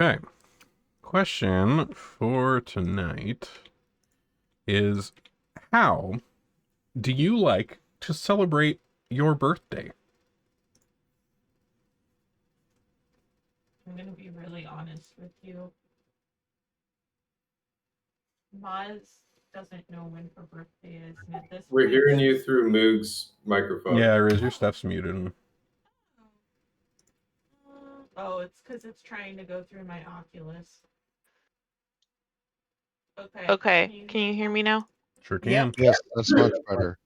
Okay. Question for tonight is, how do you like to celebrate your birthday? I'm going to be really honest with you. Maz doesn't know when her birthday is, and at this We're point, hearing you through Moog's microphone. Yeah, Riz, your stuff's muted. Oh, it's because it's trying to go through my Oculus. Okay, can you hear me now? Sure can. Yes, that's much better.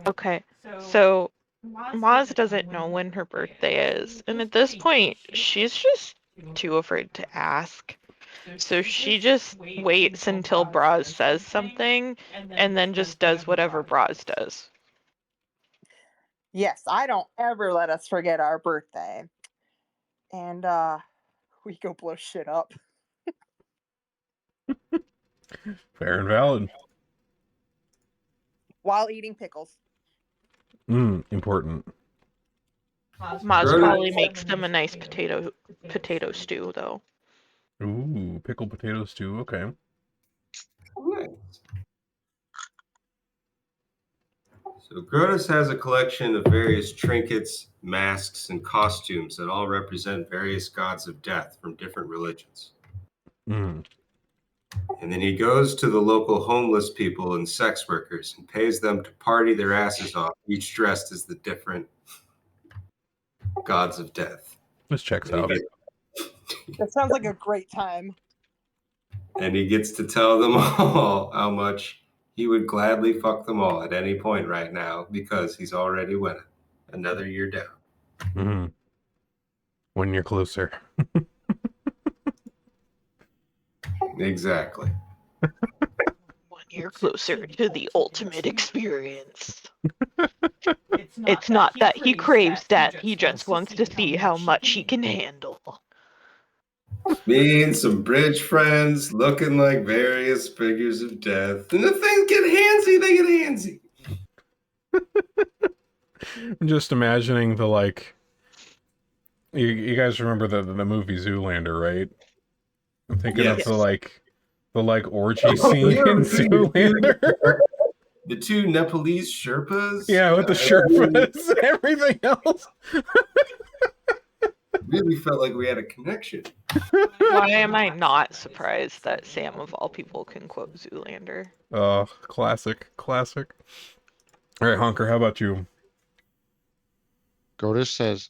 Okay, so Maz doesn't know when her birthday is, and at this point, she's just too afraid to ask. So she just waits until Braz says something, and then just does whatever Braz does. Yes, I don't ever let us forget our birthday. And we go blow shit up. Fair and valid. While eating pickles. Important. Maz probably makes them a nice potato stew, though. Ooh, pickled potato stew. Okay. Nice. So Grotus has a collection of various trinkets, masks, and costumes that all represent various gods of death from different religions. Mm. And then he goes to the local homeless people and sex workers and pays them to party their asses off, each dressed as the different gods of death. This checks out. That sounds like a great time. And he gets to tell them all how much he would gladly fuck them all at any point right now because he's already winning. Another year down. Mm-hmm. 1 year closer. Exactly. 1 year closer to the ultimate experience. It's not that he craves death, he just wants to see how much he can handle. Me and some bridge friends looking like various figures of death. And if things get handsy, they get handsy. I'm just imagining the, like... You guys remember the movie Zoolander, right? I'm thinking of the orgy scene in Zoolander. The two Nepalese Sherpas? Yeah, with the Sherpas and everything else. Really felt like we had a connection. Why am I not surprised that Sam, of all people, can quote Zoolander? Oh, classic. All right, Honker, how about you? Grotus says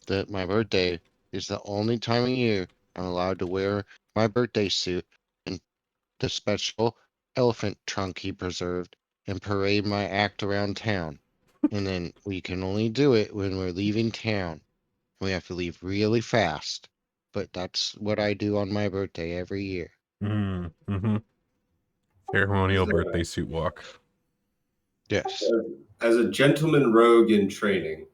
that my birthday is the only time of year I'm allowed to wear my birthday suit and the special elephant trunk he preserved and parade my act around town. And then we can only do it when we're leaving town. We have to leave really fast. But that's what I do on my birthday every year. Mm-hmm. Ceremonial birthday suit walk. Yes. As a gentleman rogue in training,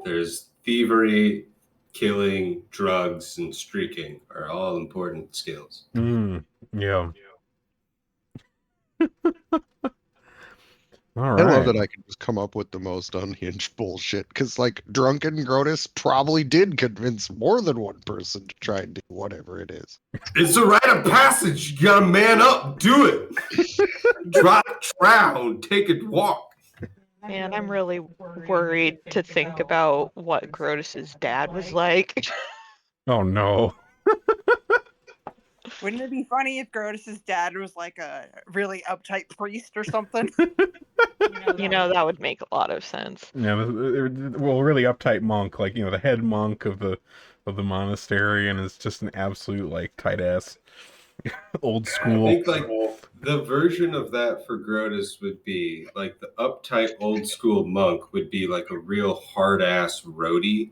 there's thievery, killing, drugs, and streaking are all important skills. Yeah. All I right. love that I can just come up with the most unhinged bullshit, because, like, Drunken Grotus probably did convince more than one person to try and do whatever it is. It's a rite of passage. You gotta man up, do it. Drop, drown, take a walk. Man, I'm really worried to think about what Grotus's dad was like. Oh, no. Wouldn't it be funny if Grotus's dad was like a really uptight priest or something? You know, that would make a lot of sense. Yeah, well, really uptight monk, like, the head monk of the monastery, and is just an absolute, like, tight ass old school. I think, like, the version of that for Grotus would be like the uptight old school monk would be like a real hard ass roadie.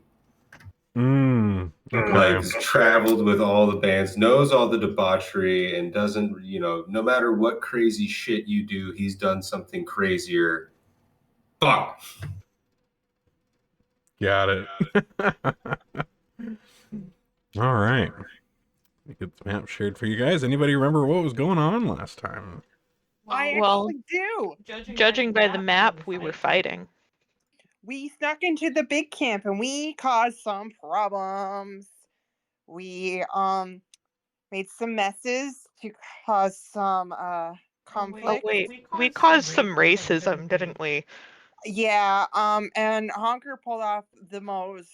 Okay. Like, has traveled with all the bands, knows all the debauchery, and doesn't, no matter what crazy shit you do, he's done something crazier. Fuck. Got it. All right. Get the map shared for you guys. Anybody remember what was going on last time? I Well, actually do. Judging by the map, we were fighting. We snuck into the big camp and we caused some problems. We made some messes to cause some conflict. Oh wait, we caused some racism, didn't we? Yeah, and Honker pulled off the most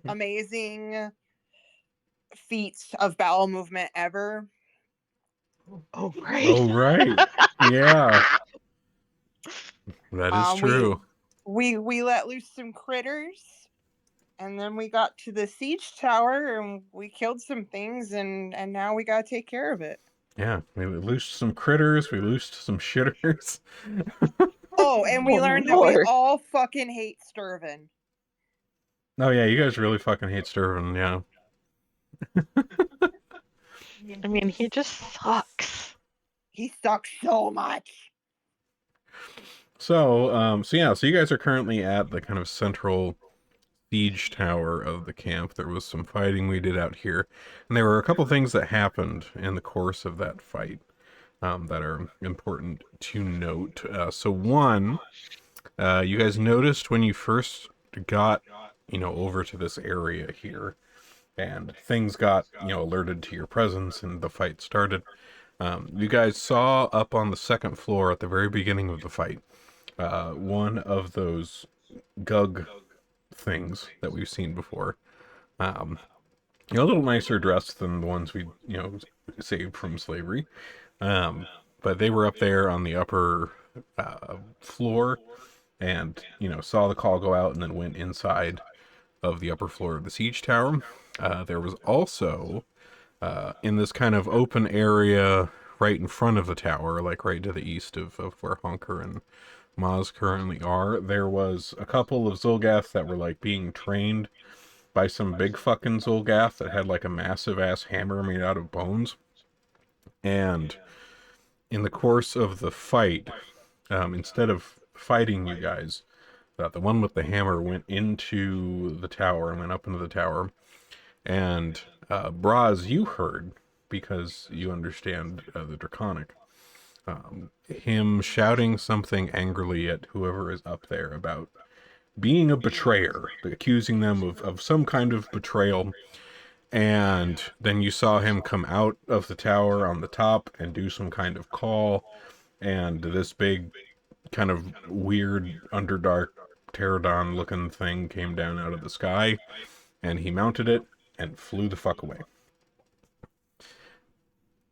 amazing feats of bowel movement ever. Oh right. Oh right. Yeah. That is true. We let loose some critters, and then we got to the siege tower and we killed some things, and now we gotta take care of it. Yeah, we loosed some critters, we loosed some shitters. Oh, and we Oh, learned that we Lord. all fucking hate Sturvin. Oh yeah, you guys really fucking hate Sturvin, yeah. I mean, he just sucks. He sucks so much. So you guys are currently at the kind of central siege tower of the camp. There was some fighting we did out here, and there were a couple things that happened in the course of that fight that are important to note. So one, you guys noticed when you first got, over to this area here, and things got, alerted to your presence, and the fight started. You guys saw up on the second floor at the very beginning of the fight, one of those Gug things that we've seen before. A little nicer dressed than the ones we, saved from slavery. But they were up there on the upper floor and, saw the call go out and then went inside of the upper floor of the siege tower. There was also, in this kind of open area right in front of the tower, like right to the east of where Honker and Maz currently are, there was a couple of Zolgath that were like being trained by some big fucking Zolgath that had like a massive ass hammer made out of bones. And in the course of the fight, instead of fighting you guys, the one with the hammer went into the tower and went up into the tower. And Braz, you heard, because you understand the Draconic, him shouting something angrily at whoever is up there about being a betrayer, accusing them of some kind of betrayal. And then you saw him come out of the tower on the top and do some kind of call, and this big kind of weird underdark pterodon looking thing came down out of the sky, and he mounted it and flew the fuck away.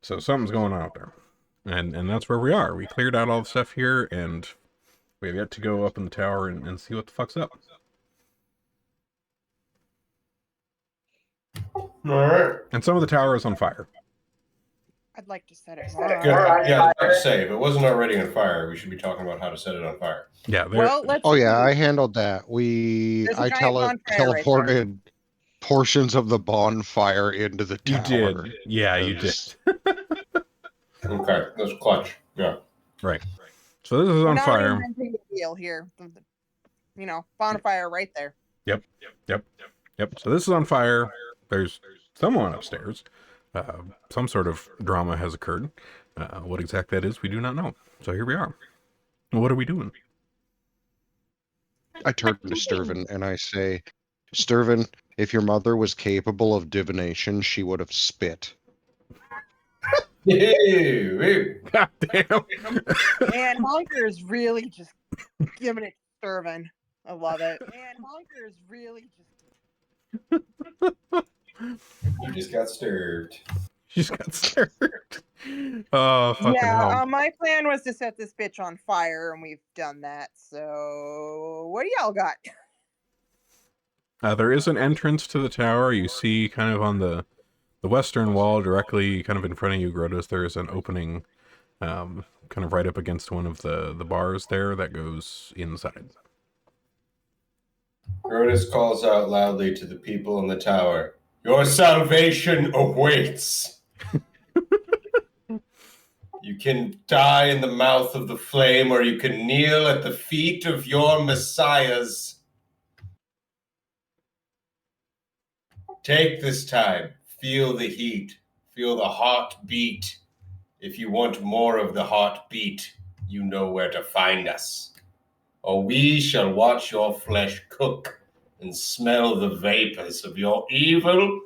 So something's going on out there. And that's where we are. We cleared out all the stuff here, and we have yet to go up in the tower and see what the fuck's up. Alright. And some of the tower is on fire. I'd like to set it. Good. Yeah, I was about to say, if it wasn't already on fire, we should be talking about how to set it on fire. Yeah. Well, let's. Oh yeah, I handled that. There's a I giant bonfire right teleported portions of the bonfire into the You tower. did. Yeah, you did. Okay, that's clutch. Yeah. Right. So this is on We're not fire. inventing the wheel here. Bonfire right there. Yep. So this is on fire. There's someone upstairs. Some sort of drama has occurred. What exactly that is, we do not know. So here we are. What are we doing? I turn to Sturvin and I say, Sturvin, if your mother was capable of divination, she would have spit. Hey. God damn. Man, Honker is really just giving it to Sturvin. I love it. Man, Honker is really just. You just got stirred. She just got stirred. Oh, fucking hell. My plan was to set this bitch on fire, and we've done that. So, what do y'all got? There is an entrance to the tower. You see kind of on the western wall, directly kind of in front of you, Grotus, there is an opening kind of right up against one of the bars there that goes inside. Grotus calls out loudly to the people in the tower, "Your salvation awaits! You can die in the mouth of the flame, or you can kneel at the feet of your messiahs. Take this time. Feel the heat. Feel the heart beat. If you want more of the heartbeat, you know where to find us. Or we shall watch your flesh cook and smell the vapors of your evil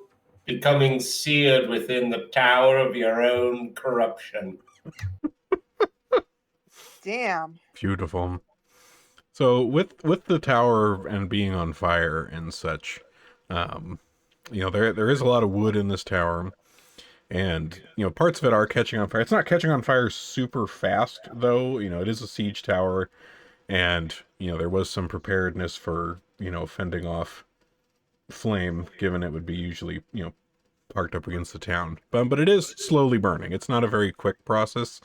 becoming seared within the tower of your own corruption. Damn. Beautiful. So with the tower and being on fire and such, there is a lot of wood in this tower, and parts of it are catching on fire. It's not catching on fire super fast though. It is a siege tower, and there was some preparedness for fending off flame, given it would be usually parked up against the town. But it is slowly burning. It's not a very quick process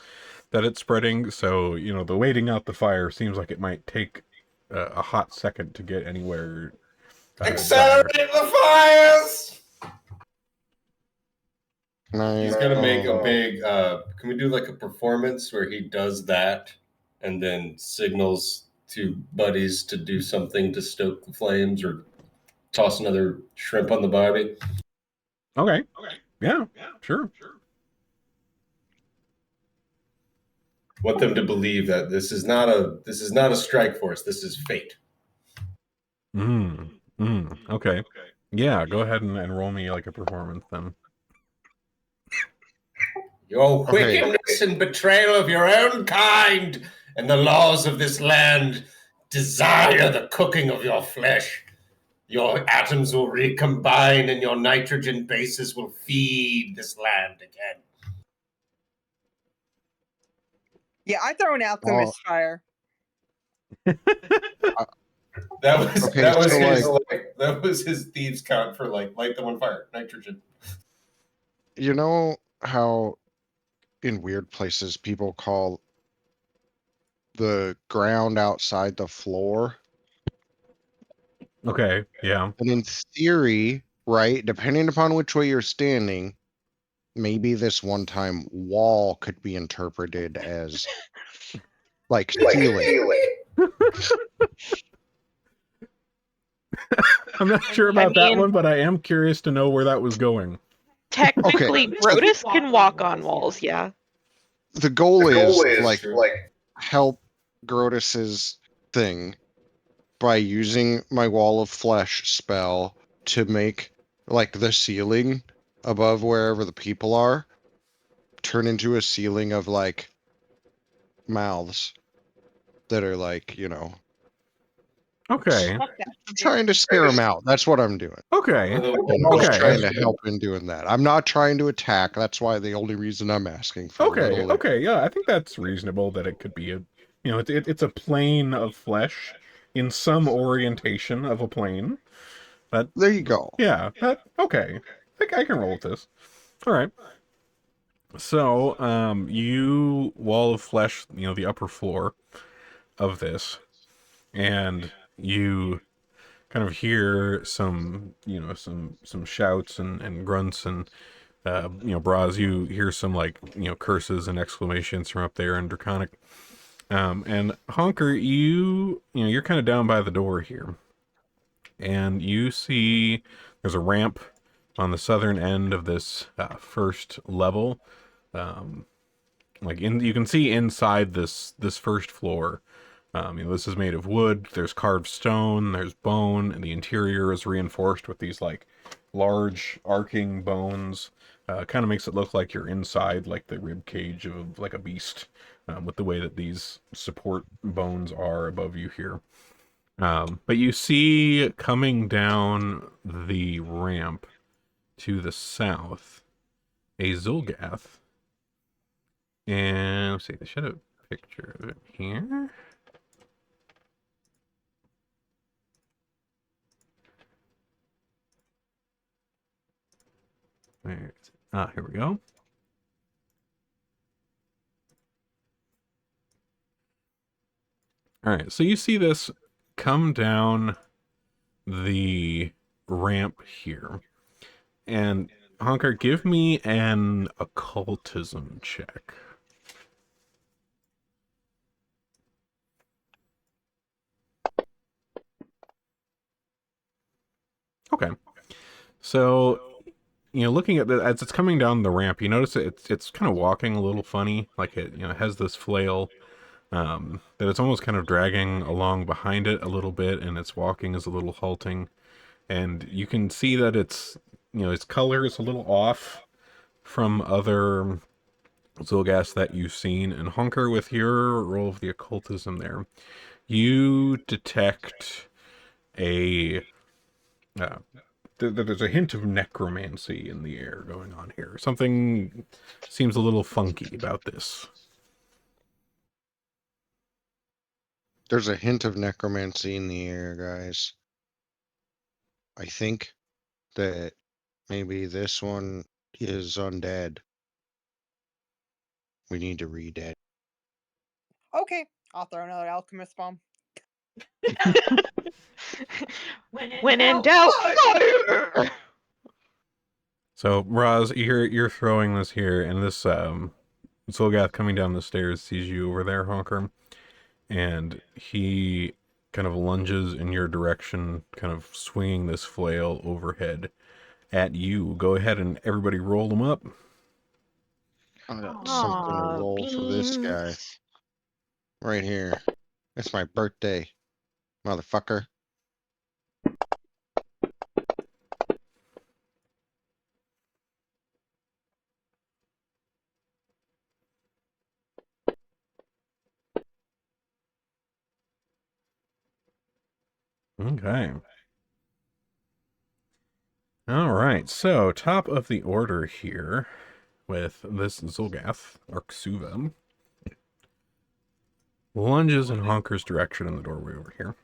that it's spreading. So the waiting out the fire seems like it might take a hot second to get anywhere. Accelerate the fires! He's gonna make a big. Can we do like a performance where he does that and then signals to buddies to do something to stoke the flames or toss another shrimp on the barbie? Okay. Yeah. Sure. Want them to believe that this is not a strike force. This is fate. Okay. Yeah. Go ahead and roll me like a performance then. Your wickedness and betrayal of your own kind and the laws of this land desire the cooking of your flesh. Your atoms will recombine and your nitrogen bases will feed this land again. Yeah, I throw an alchemist fire. That was his thieves' count for light them on fire, nitrogen. You know how in weird places people call the ground outside the floor? Okay, yeah. And in theory, right, depending upon which way you're standing, maybe this one-time wall could be interpreted as like ceiling. I'm not sure about that one, but I am curious to know where that was going. Technically, Grotus can walk on walls, yeah. The goal is like help Grotus's thing by using my wall of flesh spell to make like the ceiling above wherever the people are turn into a ceiling of like mouths that are like, Okay. I'm trying to scare them out. That's what I'm doing. Okay. I'm just trying to help in doing that. I'm not trying to attack. That's why the only reason I'm asking for Okay, yeah, I think that's reasonable that it could be a it's a plane of flesh in some orientation of a plane. But there you go. Yeah, okay. I think I can roll with this. All right. So, you wall of flesh, the upper floor of this, and you kind of hear some, some shouts and grunts and, Braz, you hear some like, curses and exclamations from up there in Draconic. And Honker, you're kind of down by the door here, and you see there's a ramp on the southern end of this first level. You can see inside this first floor. This is made of wood. There's carved stone. There's bone, and the interior is reinforced with these like large arcing bones. Kind of makes it look like you're inside like the rib cage of like a beast, with the way that these support bones are above you here. But you see coming down the ramp to the south a Zulgath. And let's see, they should have a picture of it here. Where is it? Ah, here we go. All right, so you see this come down the ramp here. And Honker, give me an occultism check. Okay. So, looking at as it's coming down the ramp, you notice it's kind of walking a little funny, like it has this flail, that it's almost kind of dragging along behind it a little bit, and its walking is a little halting, and you can see that it's its color is a little off from other Zolgas that you've seen. And Honker, with your roll of the occultism there, you detect a there's a hint of necromancy in the air going on here. Something seems a little funky about this. There's a hint of necromancy in the air, guys. I think that maybe this one is undead. We need to read it. Okay, I'll throw another alchemist bomb. When in doubt, fire! So, Roz, you're throwing this here, and this Zolgath coming down the stairs sees you over there, Honker, and he kind of lunges in your direction, kind of swinging this flail overhead at you. Go ahead and everybody roll them up. I got something to roll for this guy. Right here. It's my birthday, motherfucker. Okay. All right, so top of the order here with this Zolgath, Arxuva, lunges in Honker's direction in the doorway over here.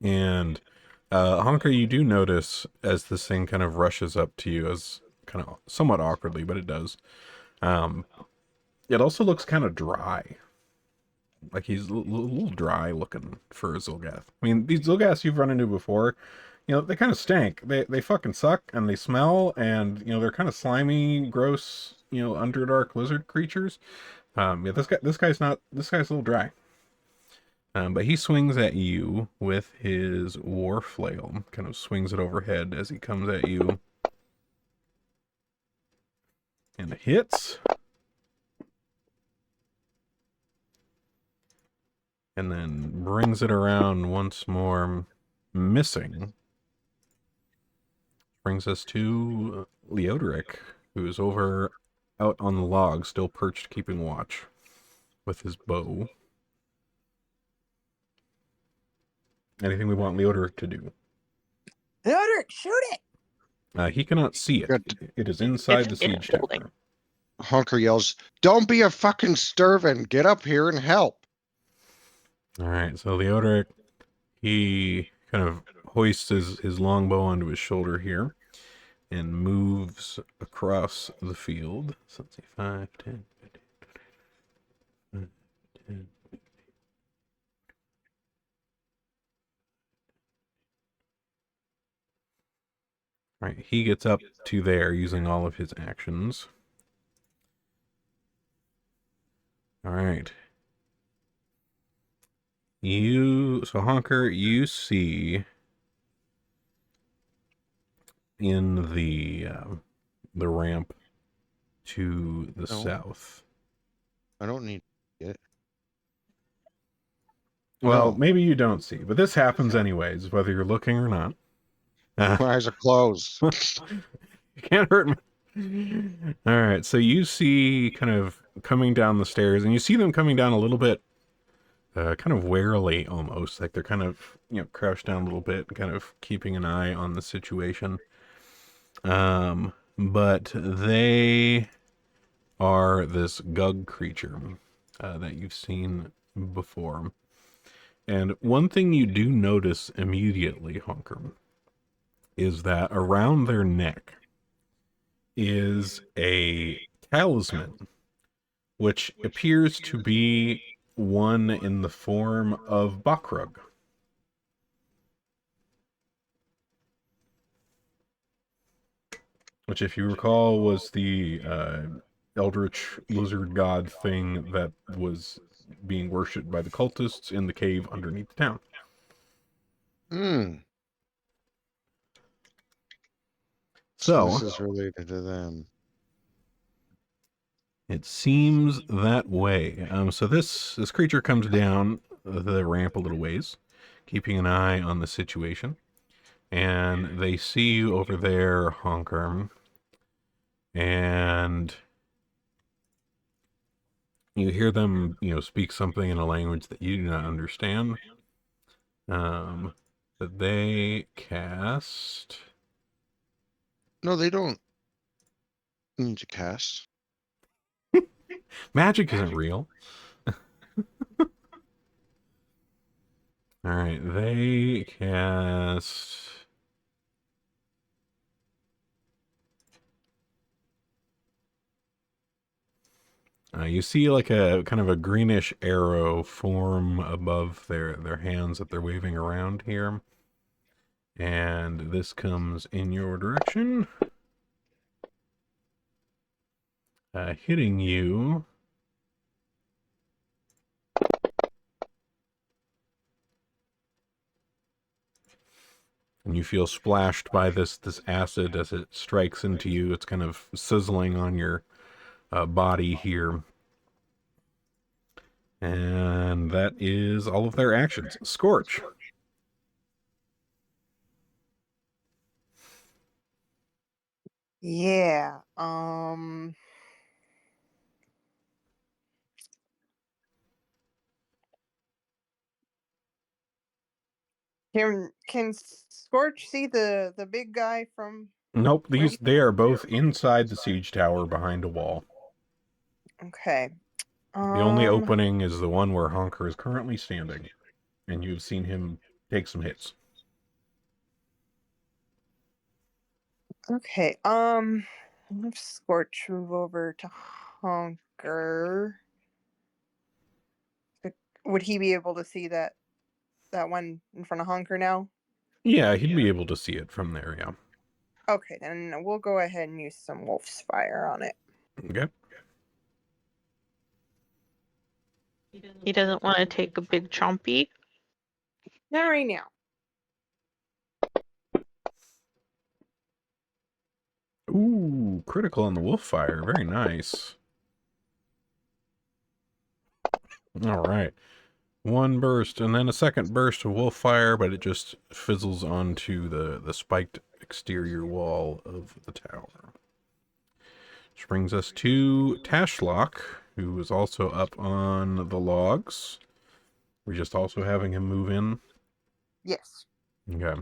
And Honker, you do notice as this thing kind of rushes up to you, as kind of somewhat awkwardly, but it does. It also looks kind of dry. Like he's a little dry looking for a Zolgath. I mean, these Zolgaths you've run into before, they kind of stink. They fucking suck, and they smell, and, they're kind of slimy, gross, underdark lizard creatures. Yeah, this guy's a little dry. But he swings at you with his war flail, kind of swings it overhead as he comes at you. And it hits. And then brings it around once more, missing. Brings us to Leodoric, who is out on the log, still perched, keeping watch with his bow. Anything we want Leodoric to do? Leodoric, shoot it! He cannot see it. It is inside the siege tower. Honker yells, "Don't be a fucking Sturvin! Get up here and help!" All right, so Leodoric, he kind of hoists his longbow onto his shoulder here and moves across the field. So let's see, 5, 10, 15, 5, 10. All right, he gets up to there using all of his actions. All right. So Honker, you see in the ramp to the south. I don't need it. Well, maybe you don't see, but this happens anyways, whether you're looking or not. My eyes are closed. You can't hurt me. All right, so you see kind of coming down the stairs, and you see them coming down a little bit kind of warily almost, like they're kind of, crouched down a little bit, kind of keeping an eye on the situation. But they are this Gug creature that you've seen before. And one thing you do notice immediately, Honker, is that around their neck is a talisman, which appears to be one in the form of Bakrug. Which, if you recall, was the eldritch lizard god thing that was being worshipped by the cultists in the cave underneath the town. So this is related to them. It seems that way. So this creature comes down the ramp a little ways, keeping an eye on the situation. and they see you over there, Honker, and you hear them, speak something in a language that you do not understand. But they cast. No, they don't need to cast. Magic isn't real. All right, they cast. You see like a kind of a greenish arrow form above their hands that they're waving around here. And this comes in your direction. Hitting you. And you feel splashed by this acid as it strikes into you. It's kind of sizzling on your body here. And that is all of their actions. Scorch. Yeah. Can Scorch see the big guy from? Nope, they are both inside the siege tower behind a wall. Okay. The only opening is the one where Honker is currently standing, and you've seen him take some hits. Okay. Have Scorch move over to Honker. Would he be able to see that one in front of Honker now? Yeah, he'd be able to see it from there, yeah. Okay, then we'll go ahead and use some Wolf's Fire on it. Okay. He doesn't want to take a big chompy. Not right now. Ooh, critical on the wolf fire. Very nice. All right. One burst, and then a second burst of wolf fire, but it just fizzles onto the spiked exterior wall of the tower. Which brings us to Tashlock, who is also up on the logs. We're just also having him move in. Yes. Okay.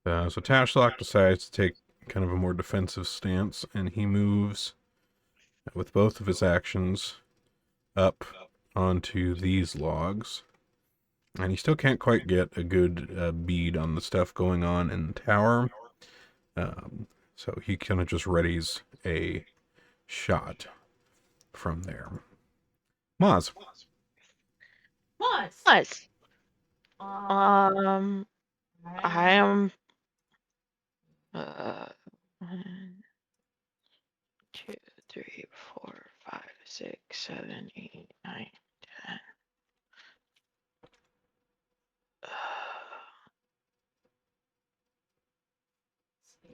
So Tashlock decides to take kind of a more defensive stance, and he moves with both of his actions up onto these logs. And he still can't quite get a good bead on the stuff going on in the tower. So he kind of just readies a shot from there. Maz. Plus, I am 1, 2, 3, 4, 5, 6, 7, 8, 9, 10.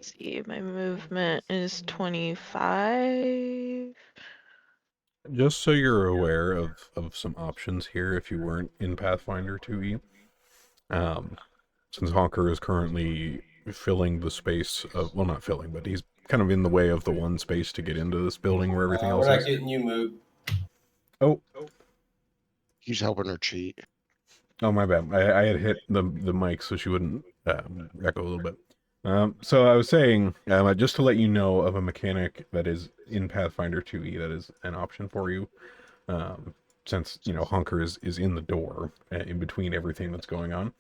See, my movement is 25. Just so you're aware of some options here if you weren't in Pathfinder 2e. Since Honker is currently filling the space of, well, not filling, but he's kind of in the way of the one space to get into this building where everything else We're is. not getting you, Moog. Oh. He's helping her cheat. Oh, my bad. I had hit the mic so she wouldn't echo a little bit. So I was saying, just to let you know of a mechanic that is in Pathfinder 2e that is an option for you. Since, Honker is in the door in between everything that's going on.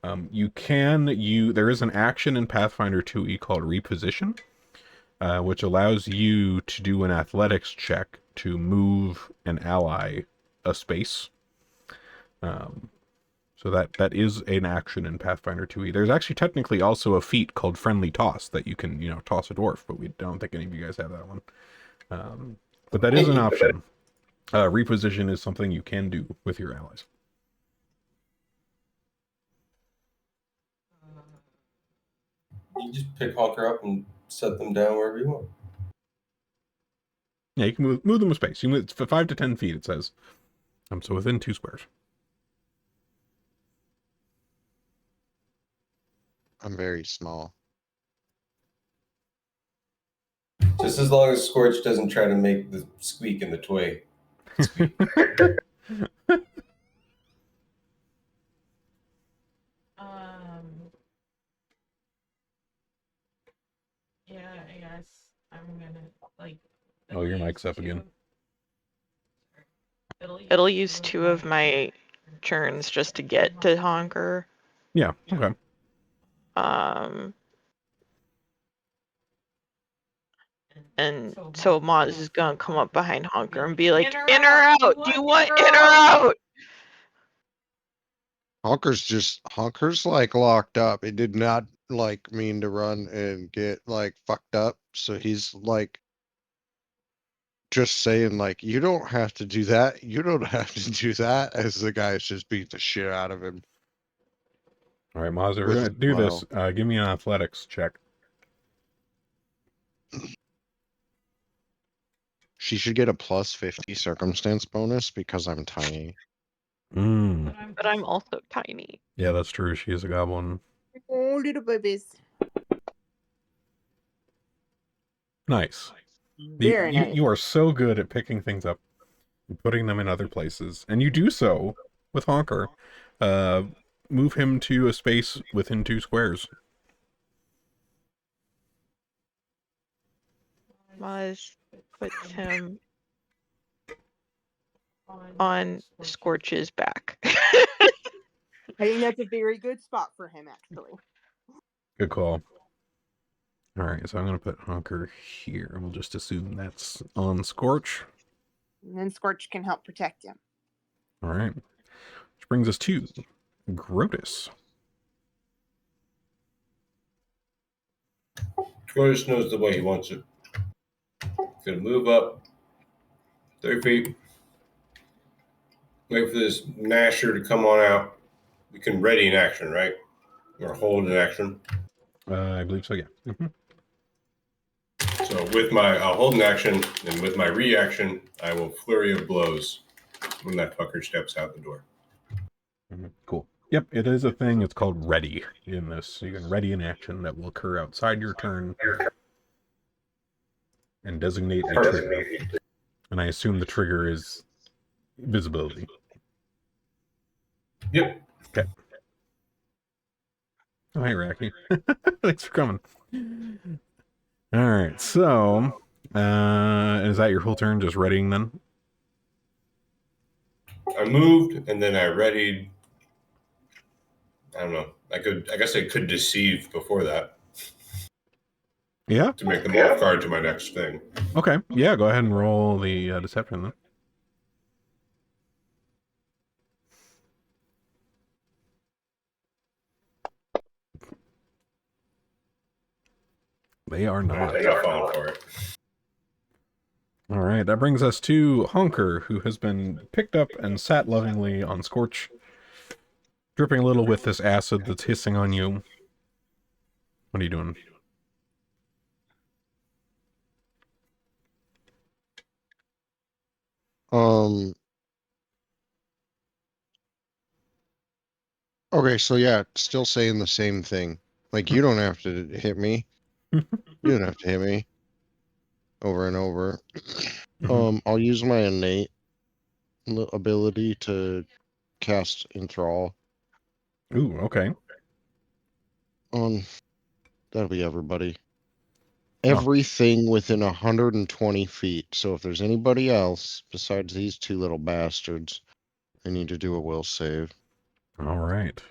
There is an action in Pathfinder 2e called Reposition, which allows you to do an athletics check to move an ally a space. So that is an action in Pathfinder 2e. There's actually technically also a feat called Friendly Toss that you can, toss a dwarf, but we don't think any of you guys have that one. But that is an option. Reposition is something you can do with your allies. You just pick Honker up and set them down wherever you want. Yeah, you can move them a space. You move 5 to 10 feet, it says. So within 2 squares. I'm very small. Just as long as Scorch doesn't try to make the squeak in the toy. Squeak. Yeah, I guess I'm gonna like. Oh, your mic's up again. It'll use 2 of my turns just to get to Honker. Yeah, okay. And so Moz is gonna come up behind Honker and be like, in or out? Do you want in or out? Honker's like locked up. It did not like mean to run and get like fucked up. So he's like just saying like, you don't have to do that. You don't have to do that, as the guys just beat the shit out of him. All right, Maz, we're With going a to do this. smile. Give me an athletics check. She should get a plus 50 circumstance bonus because I'm tiny. But I'm also tiny. Yeah, that's true. She is a goblin. Oh, little babies. Nice. Very nice. You are so good at picking things up and putting them in other places. And you do so with Honker. Move him to a space within 2 squares. Moz puts him on Scorch's back. I think that's a very good spot for him, actually. Good call. All right, so I'm going to put Honker here. We'll just assume that's on Scorch. And then Scorch can help protect him. All right. Which brings us to Grotus. Grotus knows the way he wants it. Gonna move up 30 feet. Wait for this Nasher to come on out. We can ready in action, right? Or hold in action. I believe so, yeah. So with my hold in action and with my reaction, I will flurry of blows when that fucker steps out the door. Cool. Yep, it is a thing. It's called ready in this. So you can ready an action that will occur outside your turn and designate a trigger. And I assume the trigger is visibility. Yep. Okay. Oh, hey, Racky. Thanks for coming. All right, so is that your full turn, just readying then? I moved and then I readied. I don't know. I guess I could deceive before that. Yeah. To make them off guard to my next thing. Okay. Yeah, go ahead and roll the deception then. They are not. They got falling for it. All right, that brings us to Honker, who has been picked up and sat lovingly on Scorch, dripping a little with this acid that's hissing on you. What are you doing? Okay, so yeah, still saying the same thing. Like, you don't have to hit me. You don't have to hit me. Over and over. I'll use my innate ability to cast Enthrall. Ooh, okay. That'll be everybody. Everything within 120 feet. So if there's anybody else besides these 2 little bastards, I need to do a will save. All right.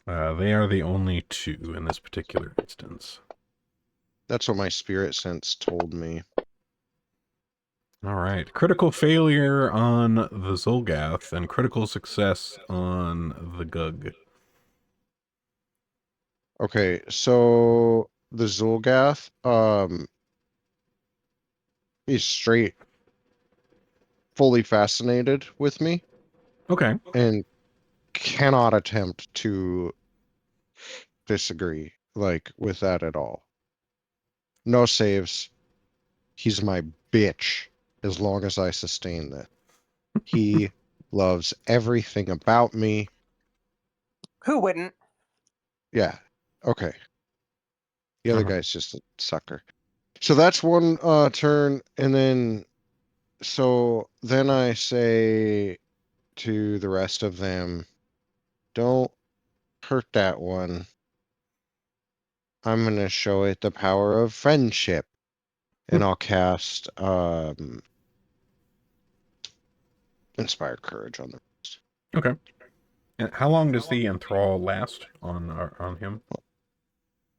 They are the only 2 in this particular instance. That's what my spirit sense told me. All right. Critical failure on the Zolgath and critical success on the Gug. Okay, so the Zolgath is straight fully fascinated with me. Okay. And cannot attempt to disagree with that at all. No saves. He's my bitch as long as I sustain that. He loves everything about me. Who wouldn't? Yeah. Okay. The other guy's just a sucker. So that's one turn, and then then I say to the rest of them, don't hurt that one. I'm gonna show it the power of friendship. And I'll cast Inspire Courage on them. Okay. And how long does the enthrall last on him? As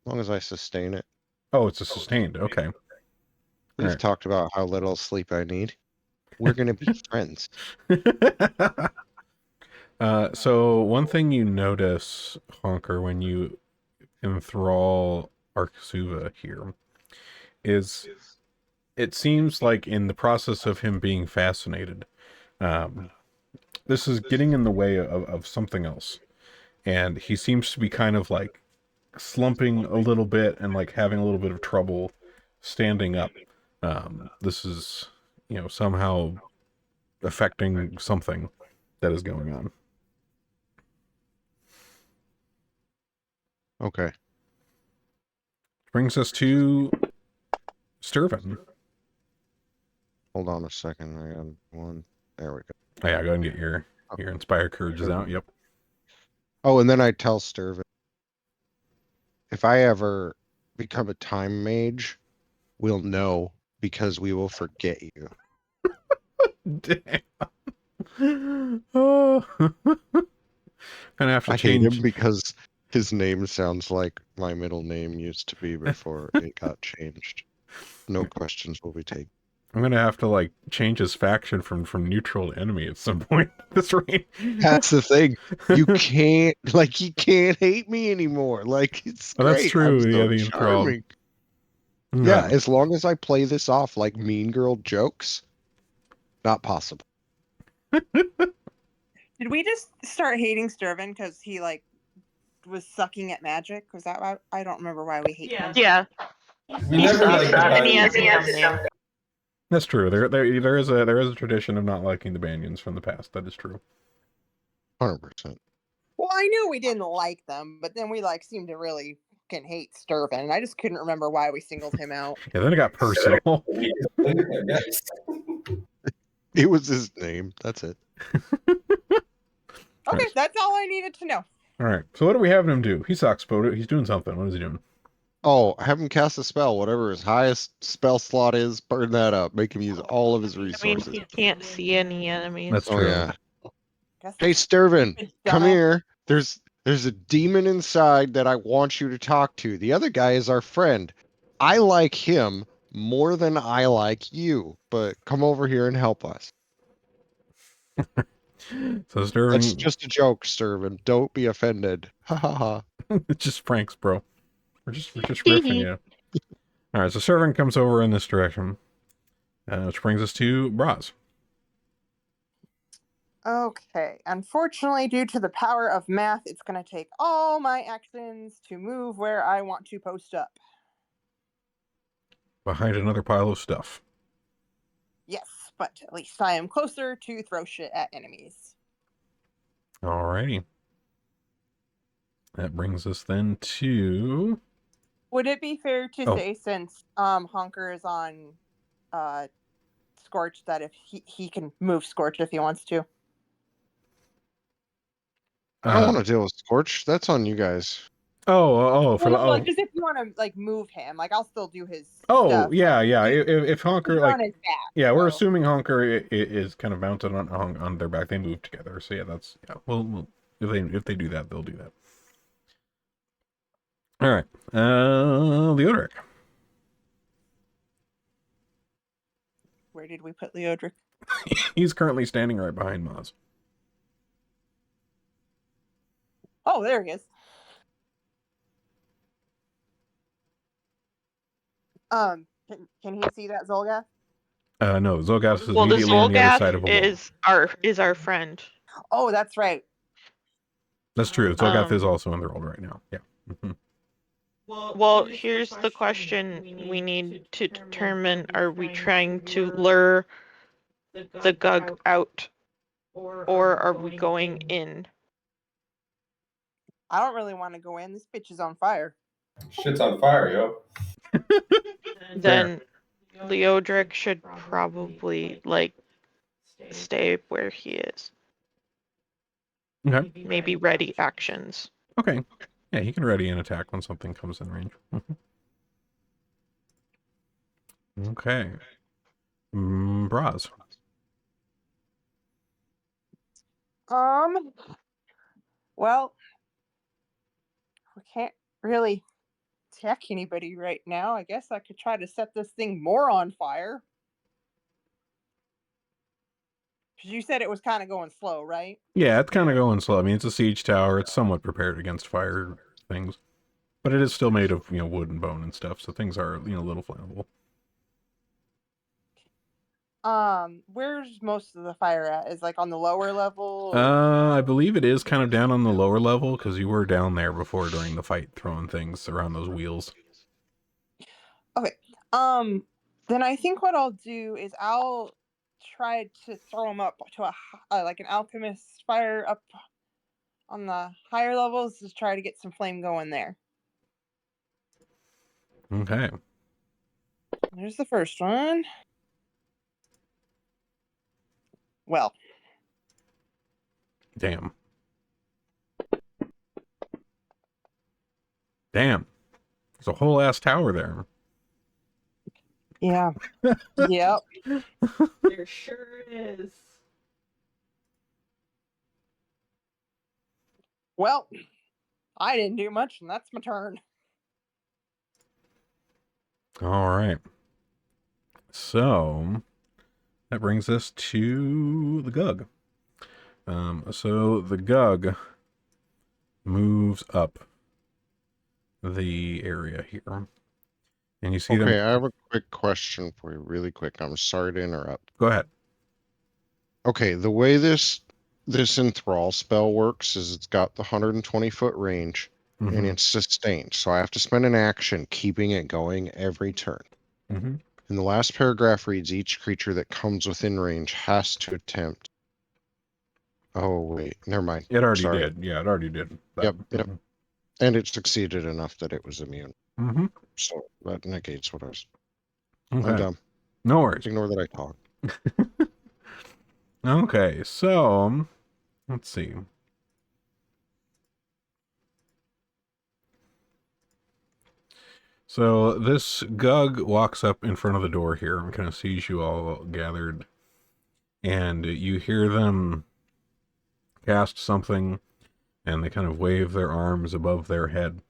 long as I sustain it. Oh, it's a sustained. Okay. We've talked about how little sleep I need. We're gonna be friends. So one thing you notice, Honker, when you enthrall Arcsuva here, is it seems like in the process of him being fascinated, this is getting in the way of something else. And he seems to be kind of like slumping a little bit and like having a little bit of trouble standing up. This is, somehow affecting something that is going on. Okay. Brings us to Sturvin. Hold on a second. I got one. There we go. Oh, yeah, go ahead and get your Inspire Courages out. Yep. Oh, and then I tell Sturvin, if I ever become a time mage, we'll know because we will forget you. Damn. Oh. Gonna have to change. Hate him because his name sounds like my middle name used to be before it got changed. No questions will be taken. I'm gonna have to like change his faction from neutral to enemy at some point. This rate. That's the thing. You can't he can't hate me anymore. Like it's great. That's true. I'm so The enthralled. charming. Yeah, as long as I play this off like mean girl jokes, not possible. Did we just start hating Sturvin because he like was sucking at magic? Was that why? I don't remember why we hate him. Yeah. We never liked And he has Pathfinder. a name. That's true. There is a tradition of not liking the Banyans from the past. That is true. 100%. Well, I knew we didn't like them, but then we like seemed to really fucking hate Sturvin, and I just couldn't remember why we singled him out. Yeah, then it got personal. It was his name. That's it. Okay, that's all I needed to know. All right. So what do we have him do? He sucks, but he's doing something. What is he doing? Oh, have him cast a spell. Whatever his highest spell slot is, burn that up. Make him use all of his resources. I mean, he can't see any enemies. That's true. Oh, yeah. Hey, Sturvin, come here. There's a demon inside that I want you to talk to. The other guy is our friend. I like him more than I like you, but come over here and help us. So Sturvin... That's just a joke, Sturvin. Don't be offended. Ha ha ha. It's just pranks, bro. We're just riffing you. All right, so Sturvin comes over in this direction, which brings us to Braz. Okay. Unfortunately, due to the power of math, it's going to take all my actions to move where I want to post up. Behind another pile of stuff. Yes, but at least I am closer to throw shit at enemies. Alrighty. That brings us then to... Would it be fair to say, since Honker is on Scorch, that if he can move Scorch if he wants to? I don't want to deal with Scorch. That's on you guys. Like, just if you want to like move him, like I'll still do his. Stuff, yeah. If Honker on his back, we're assuming Honker is kind of mounted on their back. They move together, so yeah. Well, if they do that, they'll do that. All right, Leodric. Where did we put Leodric? He's currently standing right behind Maz. Oh, there he is. Can he see that Zolgath? No, Zolgath is immediately on the other side of a wall. is our friend. Oh, that's right. That's true. Zolgath is also in the world right now. Yeah. Mm-hmm. Well, here's the question we need to determine: are we trying to lure the Gug out, or are we going in? I don't really want to go in. This bitch is on fire. Shit's on fire, yo. Then Leodric should probably, like, stay where he is. Okay. Maybe ready actions. Okay. Yeah, he can ready an attack when something comes in range. Okay. Bras. Well, we can't really attack anybody right now. I guess I could try to set this thing more on fire. Because you said it was kind of going slow, right? Yeah, it's kind of going slow. I mean, it's a siege tower. It's somewhat prepared against fire things. But it is still made of, wood and bone and stuff, so things are, a little flammable. Where's most of the fire at? Is like on the lower level? I believe it is kind of down on the lower level, because you were down there before during the fight throwing things around those wheels. Okay. Then I think what I'll do is I'll try to throw them up to a like an alchemist fire up on the higher levels to try to get some flame going there. Okay. There's the first one. Well. Damn. Damn. There's a whole ass tower there. Yeah. Yep. There sure is. Well, I didn't do much, and that's my turn. All right. So that brings us to the Gug. So the Gug moves up the area here. And you see them. Okay, I have a quick question for you, really quick. I'm sorry to interrupt. Go ahead. Okay, the way this enthrall spell works is it's got the 120-foot range, and it's sustained. So I have to spend an action keeping it going every turn. And the last paragraph reads, each creature that comes within range has to attempt. Oh, wait, never mind. It already did. Yeah, it already did. Yep. And it succeeded enough that it was immune. So that negates what I was. Okay. I'm done. No worries. Ignore that I talk. Okay, so let's see. So this Gug walks up in front of the door here and kind of sees you all gathered. And you hear them cast something, and they kind of wave their arms above their head.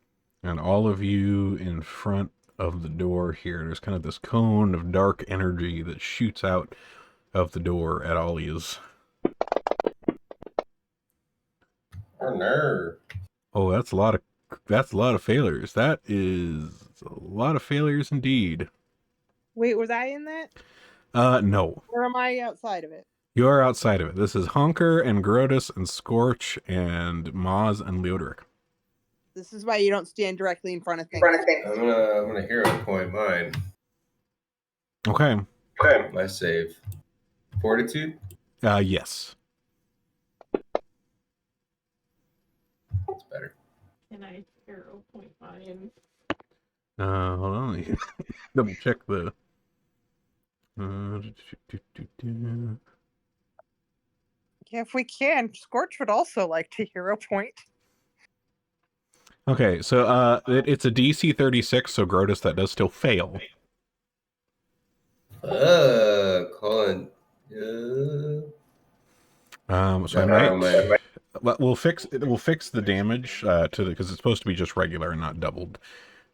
And all of you in front of the door here, there's kind of this cone of dark energy that shoots out of the door at all yous. Oh, no. Oh, that's a lot of failures. That is a lot of failures indeed. Wait, was I in that? No. Or am I outside of it? You are outside of it. This is Honker and Grotus and Scorch and Maz and Leodric. This is why you don't stand directly in front of things. I'm gonna hero point mine. Okay. My save. Fortitude? Yes. That's better. Can I hero point mine? Hold on. Double check the. Yeah, if we can, Scorch would also like to hero point. Okay, so it's a DC 36, so Grotus, that does still fail. Colin. So I might. We'll fix the damage because it's supposed to be just regular and not doubled.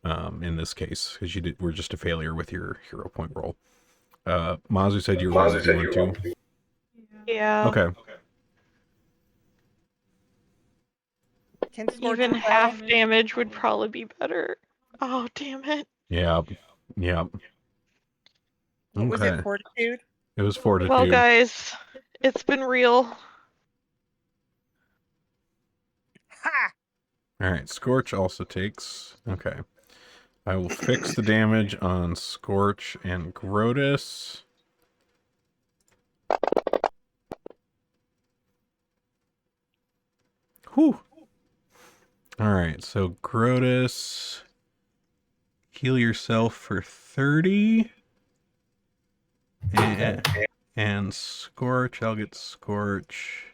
In this case, because we're just a failure with your hero point roll. Mazu said you were going to. Yeah. Okay. Even half damage would probably be better. Oh, damn it. Yeah. Okay. Was it Fortitude? It was Fortitude. Well, guys, it's been real. Ha! Alright, Scorch also takes. Okay. I will fix the damage on Scorch and Grotus. Whew. All right, so Grotus, heal yourself for 30. And Scorch, I'll get Scorch.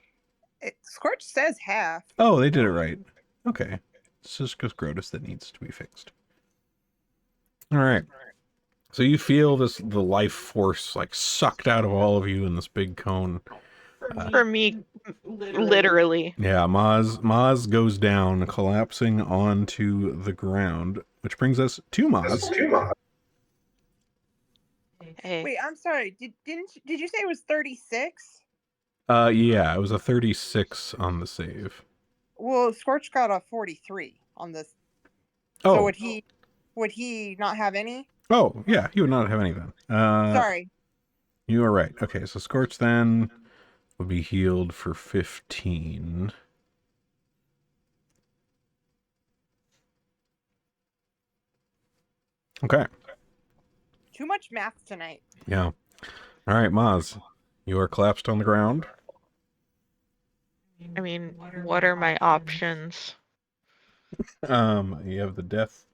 Scorch says half. Oh, they did it right. Okay. It's just because Grotus that needs to be fixed. All right. So you feel the life force like sucked out of all of you in this big cone. For me, literally. Yeah, Maz goes down, collapsing onto the ground, which brings us to Maz. Hey. Wait, I'm sorry. Did you say it was 36? Yeah, it was a 36 on the save. Well, Scorch got a 43 on this. Oh. So would he not have any? Oh, yeah, he would not have any then. Sorry. You are right. Okay, so Scorch then would be healed for 15. Okay. Too much math tonight. Yeah. All right, Maz, you are collapsed on the ground. I mean, what are my options? You have the death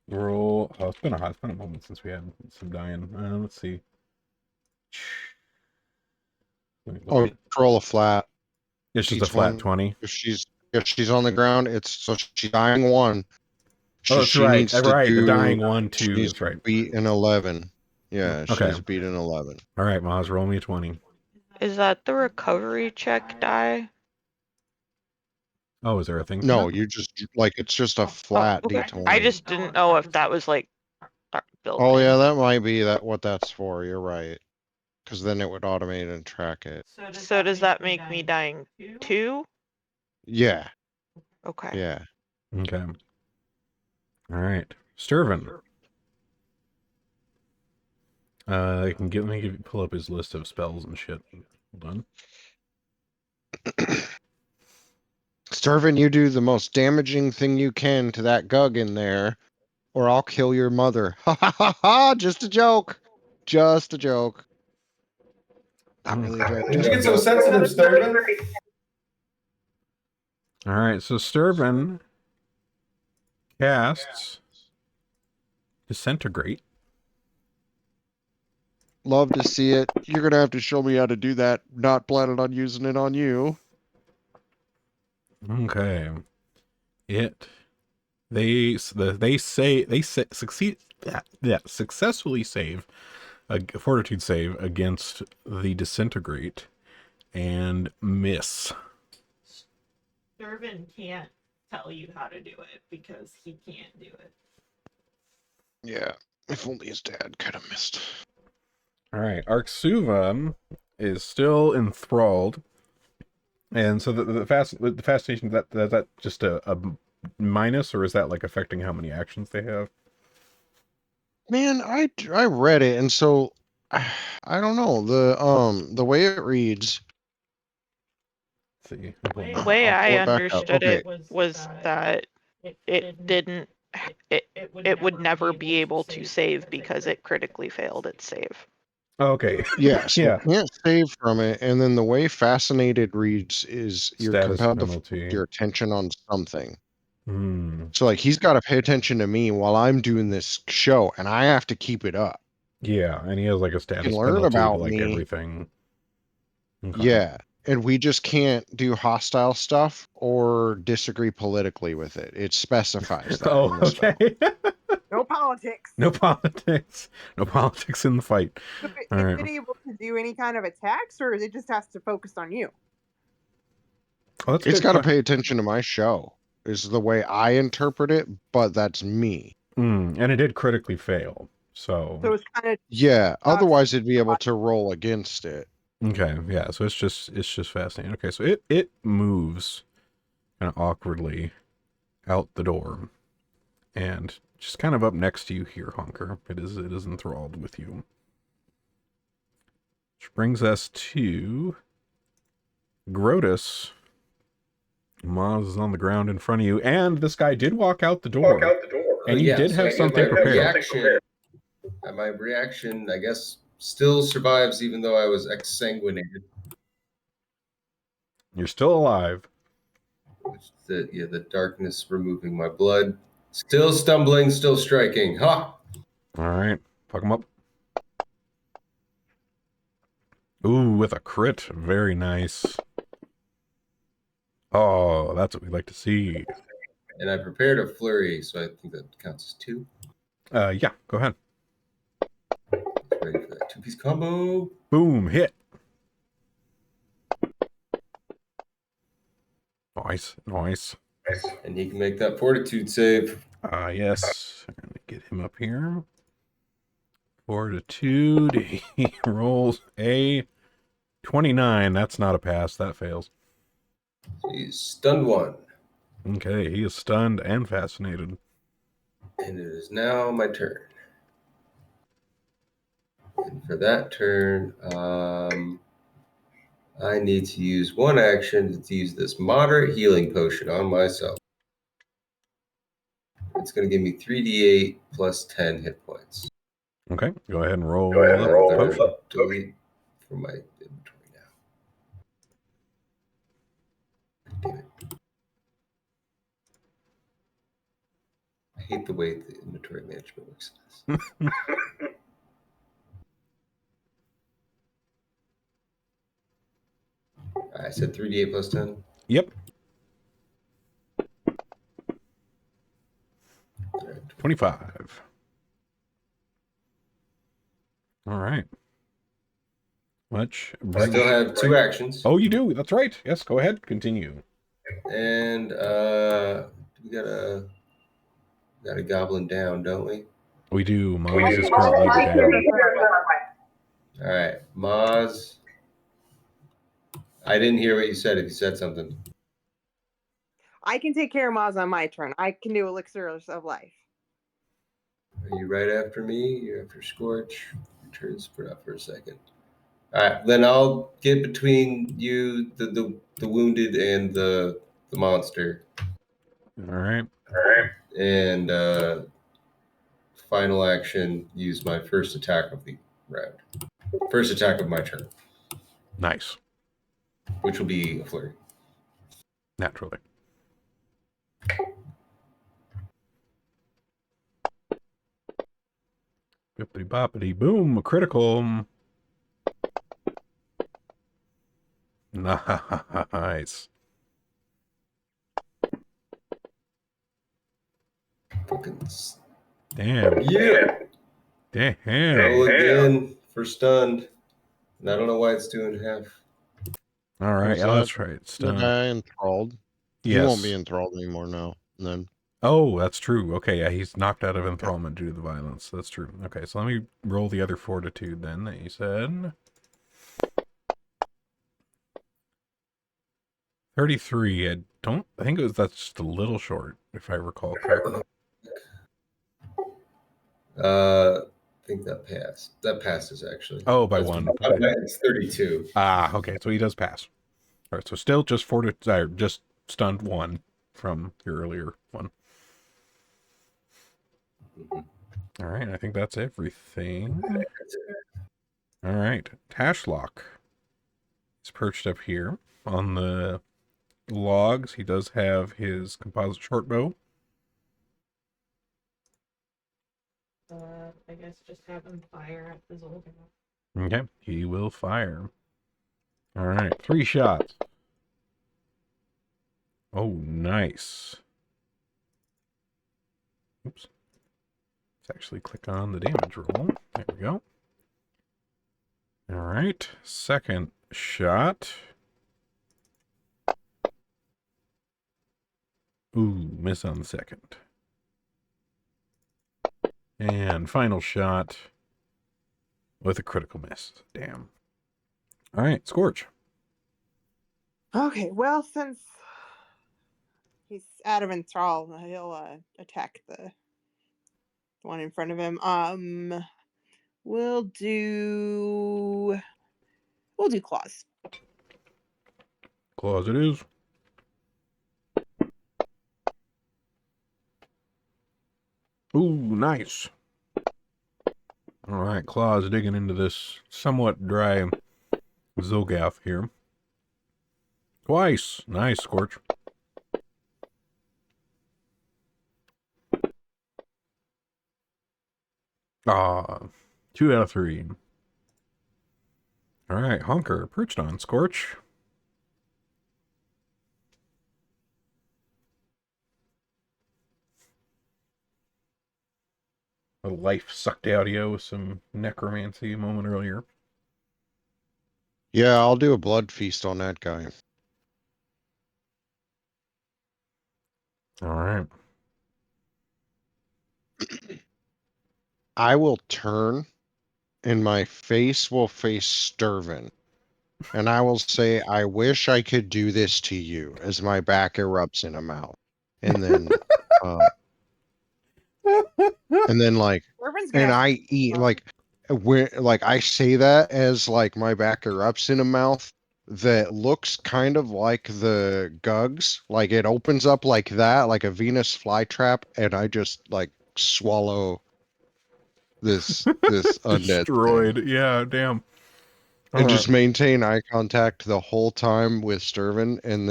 roll. Oh, it's been a moment since we had some dying. Let's see. Oh, roll a flat. It's just a flat 20. If she's on the ground, she's dying 1. Oh, that's she right. Needs to right, do, the dying 1 she 2. needs That's right. to beat an 11. Yeah, she Okay. needs to beat an 11. All right, Maz, roll me a 20. Is that the recovery check die? Oh, is there a thing? No, you just it's just a flat okay. D20. I just didn't know if that was like built Oh in. yeah, that might be what that's for. You're right, because then it would automate and track it. So does that make me dying 2? Yeah. Okay. Yeah. Okay. All right, Sturvin. I can let me pull up his list of spells and shit. Hold on. Sturvin, you do the most damaging thing you can to that Gug in there, or I'll kill your mother. Ha ha ha ha! Just a joke. Just a joke. Not really a joke. Did you get so sensitive, Sturvin? All right, so Sturvin casts Disintegrate. Love to see it. You're gonna have to show me how to do that. Not planning on using it on you. Okay. They successfully save a fortitude save against the Disintegrate and miss. Sturvin can't tell you how to do it because he can't do it. Yeah. If only his dad could have missed. All right, Arxuva is still enthralled, and so the fascination, that just a minus, or is that like affecting how many actions they have? Man, I read it, and so I don't know the way it reads. Let's see, The way I understood it was that it didn't. It would never be able to save because it critically failed its save. Okay. Yeah, so Yeah. you can't save from it, and then the way Fascinated reads is you're Status compelled penalty. to focus your attention on something. Hmm. So like he's got to pay attention to me while I'm doing this show, and I have to keep it up. Yeah, and he has like a status He can learn penalty about to like me. everything. Okay. Yeah, and we just can't do hostile stuff or disagree politically with it. It specifies that. Oh, in the spell. okay. No politics. No politics. No politics in the fight. Is All right. it able to do any kind of attacks, or is it just has to focus on you? Oh, that's It's got to question. pay attention to my show. Is the way I interpret it, but that's me. And it did critically fail. So it's kind of Yeah. Otherwise, it'd be able to roll against it. okay, yeah. So it's just fascinating. Okay, so it moves kind of awkwardly out the door, and just kind of up next to you here, Honker. It is enthralled with you. Which brings us to Grotus. Maz is on the ground in front of you, and this guy did walk out the door. And you did have something prepared. My reaction, I guess, still survives even though I was exsanguinated. You're still alive. The darkness removing my blood. Still stumbling, still striking. Ha! All right. Fuck him up. Ooh, with a crit. Very nice. Oh, that's what we like to see. And I prepared a flurry, so I think that counts as 2. Yeah, go ahead. Ready for that 2-piece combo. Boom, hit. Nice, nice. And he can make that fortitude save. Yes. I'm going to get him up here. Fortitude. He rolls a 29. That's not a pass. That fails. He's stunned 1. Okay, he is stunned and fascinated. And it is now my turn. And for that turn, I need to use 1 action to use this moderate healing potion on myself. It's going to give me 3d8 plus 10 hit points. Okay, go ahead and roll up the potion. Delete from my inventory now. Damn it. I hate the way the inventory management works. I said 3d8 plus 10. Yep. 25. All right. Much. I still have 2 actions. Oh, you do. That's right. Yes, go ahead. Continue. And we got a goblin down, don't we? We do. Maz is currently down. All right, Maz. I didn't hear what you said. If you said something. I can take care of Maz on my turn. I can do elixirs of life. Are you right after me? You're after Scorch. Your turn's spread out for a second. All right, then I'll get between you, the wounded, and the monster. All right. And final action, use my first attack of the round. First attack of my turn. Nice. Which will be a flurry. Naturally. Bippity boppity boom, a critical. Nice. Fucking Damn. yeah. Damn. Roll again for stunned. And I don't know why it's 2.5. All right. Yeah, that's right. The Stun. guy enthralled. Yes. He won't be enthralled anymore now. And then Oh, that's true. Okay, yeah, he's knocked out of enthrallment due to the violence. That's true. Okay, so let me roll the other fortitude then that you said. 33. I think that's just a little short, if I recall correctly. I think that passed. That passes actually. Oh, by 1. It's 32. Ah, okay, so he does pass. All right, so still just just stunned 1 from your earlier one. All right, I think that's everything. All right, Tashlock is perched up here on the logs. He does have his composite short bow. I guess just have him fire at the Zolgar. Okay, he will fire. All right, 3 shots. Oh, nice. Oops. Let's actually click on the damage roll. There we go. All right, second shot. Ooh, miss on the second. And final shot with a critical miss. Damn. All right, Scorch. Okay, well, since he's out of enthrall, he'll attack the one in front of him. We'll do claws. Claws it is. Ooh, nice. All right, claws digging into this somewhat dry Zolgath here. Twice. Nice, Scorch. Ah, 2 out of 3. All right, Honker, perched on Scorch. A life sucked out of you with some necromancy a moment earlier. Yeah, I'll do a blood feast on that guy. All right. I will turn, and my face will face Sturvin. And I will say, I wish I could do this to you, as my back erupts in a mouth. And then, like, Irvin's gonna and have I eat, like, where, like, I say that as, like, my back erupts in a mouth that looks kind of like the Gugs. Like, it opens up like that, like a Venus flytrap, and I just, like, swallow this undead thing. Destroyed. Yeah, damn. And just maintain eye contact the whole time with Sturvin, and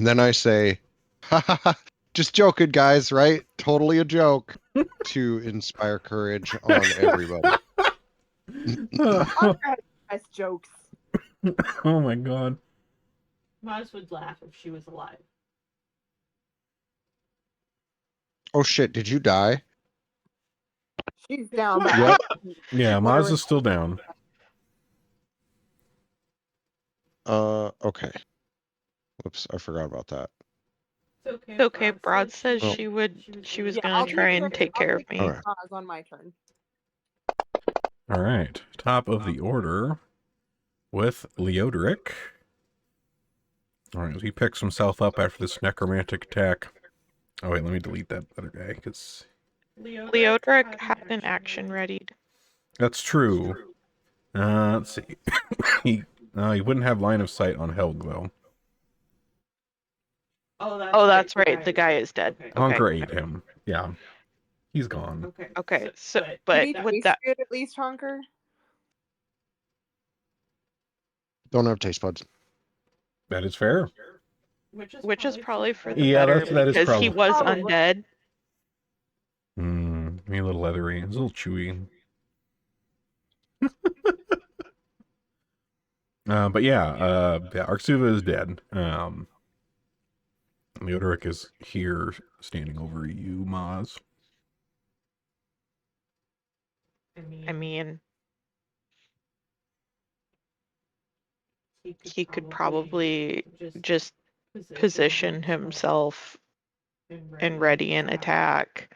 then I say, ha ha ha, just joking, guys, right? Totally a joke, to inspire courage on everybody. Honker has best jokes. Oh my god. Maz would laugh if she was alive. Oh shit, did you die? She's down, but Yep. Yeah, Maz is still down. Okay. Whoops, I forgot about that. It's okay. Broad says Oh. she was Yeah, gonna try and take care of me. Alright. On my turn. All right, top of the order with Leodric. All right, he picks himself up after this necromantic attack. Oh wait, let me delete that other guy because Leodric had an action readied. that's true. Let's see. he wouldn't have line of sight on Helg though. Oh, that's right. The guy is dead. Okay. Honker ate him. Yeah, he's gone. Okay, so Did but he with taste that, good at least, Honker? Don't have taste buds. That is fair. which is probably for the Yeah, better that is because he was Probably. undead. Maybe a little leathery. It's a little chewy. But yeah, Arxuva is dead. Leodoric is here standing over you, Maz. I mean, he could probably just position himself and ready an attack.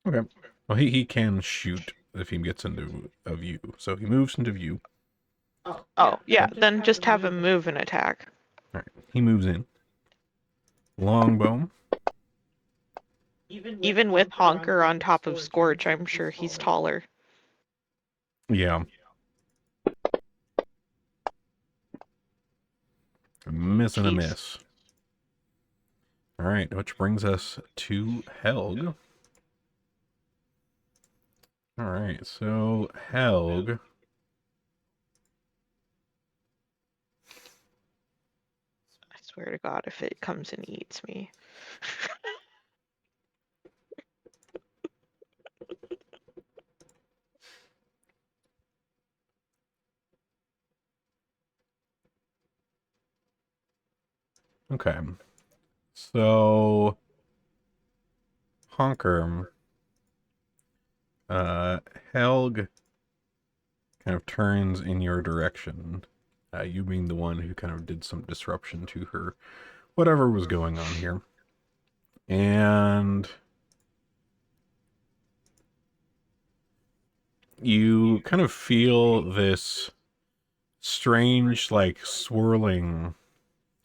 Okay. Well, he can shoot if he gets into a view. So he moves into view. Oh, yeah, then just have him move and attack. All right. He moves in. Longbow. Even with Honker on top of Scorch, I'm sure he's taller. Yeah. A miss and a miss. All right, which brings us to Helg. All right, so Helg. I swear to God, if it comes and eats me. Okay. So Honker. Helg kind of turns in your direction. You being the one who kind of did some disruption to her, whatever was going on here. And you kind of feel this strange, like, swirling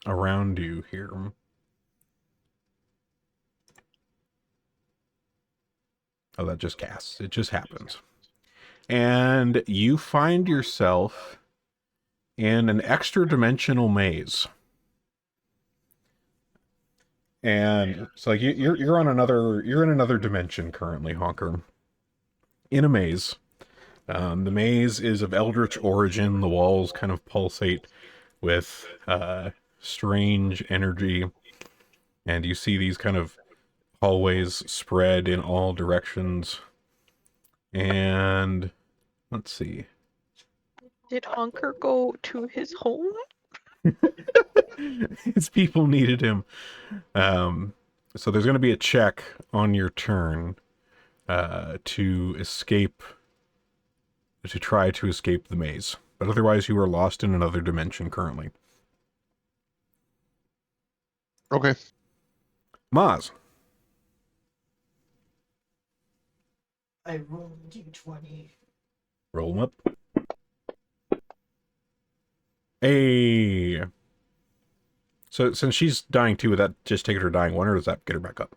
around you here. Oh, that just casts. It just happens. And you find yourself in an extra-dimensional maze. And so like you're in another dimension currently, Honker. In a maze. The maze is of eldritch origin. The walls kind of pulsate with strange energy. And you see these kind of hallways spread in all directions. And let's see. Did Honker go to his home? His people needed him. So there's going to be a check on your turn to try to escape the maze. But otherwise, you are lost in another dimension currently. Okay. Maz. I rolled d20. Roll them up. Hey. So since she's dying too, would that just take her to dying 1, or does that get her back up?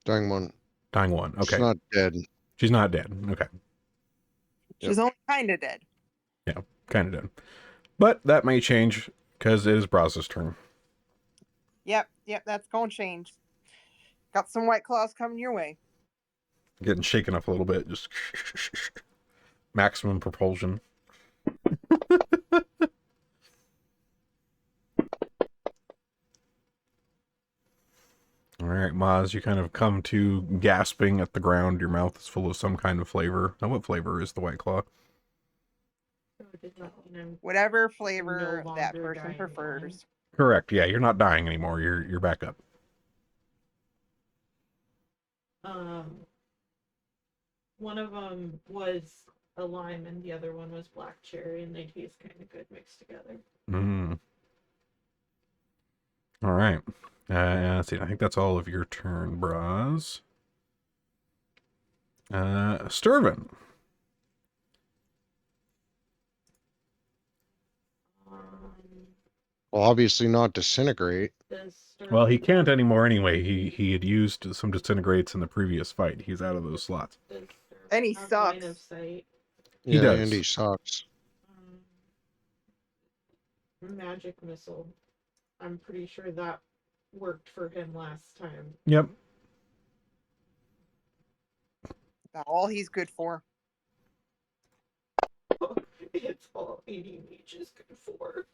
Dying 1. Dying 1. Okay. She's not dead. She's not dead. Okay. She's only kind of dead. Yeah, kind of dead. But that may change because it is Braz's turn. Yep, that's gonna change. Got some white claws coming your way. Getting shaken up a little bit. Just maximum propulsion. All right, Maz, you kind of come to gasping at the ground. Your mouth is full of some kind of flavor. Now, what flavor is the White Claw? Whatever flavor No that longer person dying prefers. Correct. Yeah, you're not dying anymore. You're back up. One of them was a lime and the other one was black cherry, and they taste kind of good mixed together. All right. Let's see. I think that's all of your turn, Braz. Sturvin. Well, obviously not disintegrate. Well, he can't anymore anyway. He had used some disintegrates in the previous fight. He's out of those slots. And he Have sucks. line of sight. He does. And he sucks. Magic missile. I'm pretty sure that worked for him last time. Yep. That's all he's good for. It's all 80 mage is good for.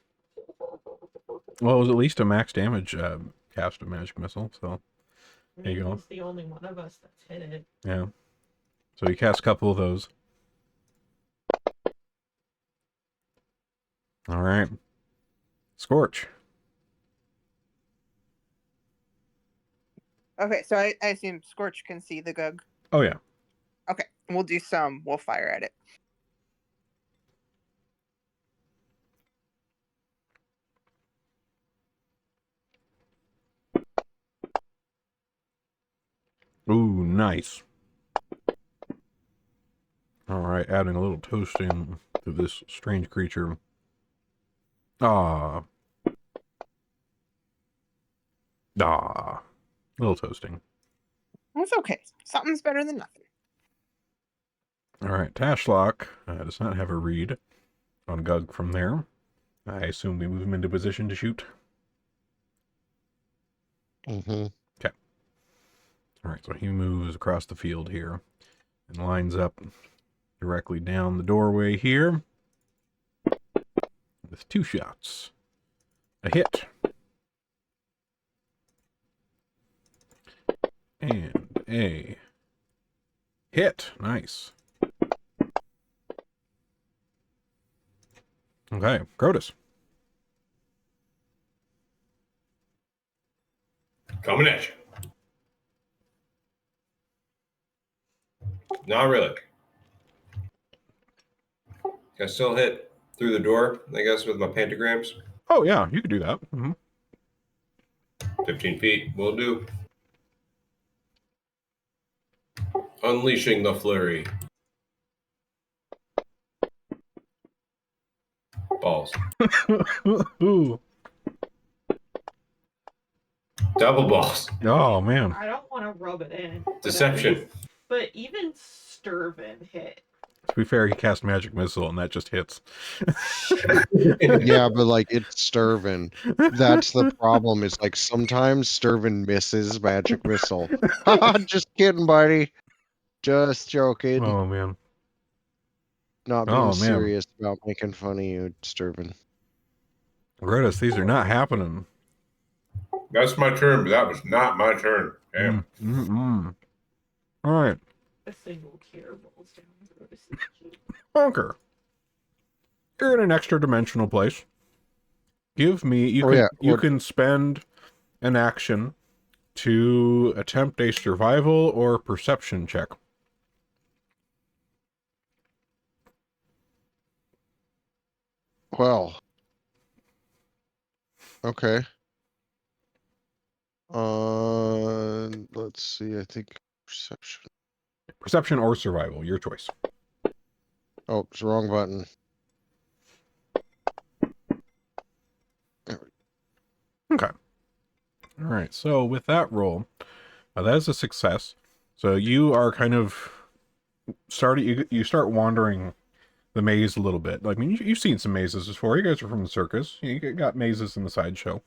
Well, it was at least a max damage cast of magic missile, so there you go. He's the only one of us that's hit it. Yeah. So you cast a couple of those. All right. Scorch. Okay, so I assume Scorch can see the Gug. Oh, yeah. Okay, we'll do some. We'll fire at it. Ooh, nice. All right, adding a little toasting to this strange creature. Ah. Ah. A little toasting. It's okay. Something's better than nothing. All right, Tashlock does not have a read on Gug from there. I assume we move him into position to shoot. Mm-hmm. Okay. All right, so he moves across the field here and lines up directly down the doorway here with 2 shots. A hit. And a hit. Nice. Okay, Crotus. Coming at you. Not really. Can I still hit through the door, I guess, with my pentagrams? Oh, yeah, you could do that. Mm-hmm. 15 feet, will do. Unleashing the flurry. Balls. Ooh. Double balls. Oh, man. I don't want to rub it in. Deception. But even Sturvin hit. To be fair, he cast Magic Missile, and that just hits. Yeah, but like it's Sturvin. That's the problem. Is like sometimes Sturvin misses Magic Missile. Just kidding, buddy. Just joking. Oh, man. Not being Oh, man. serious about making fun of you, Sturvin. Grotus, these are not happening. That's my turn, but that was not my turn. Damn. All right. a single tear rolls down Rhoda's cheek. Honker. You're in an extra dimensional place. Give me you can spend an action to attempt a survival or perception check. Well. Okay. Let's see. I think perception. Perception or survival, your choice. Oh, it's the wrong button. Okay. All right. So with that roll, that is a success. So you are kind of you start wandering the maze a little bit. Like, I mean, you've seen some mazes before. You guys are from the circus. You got mazes in the sideshow.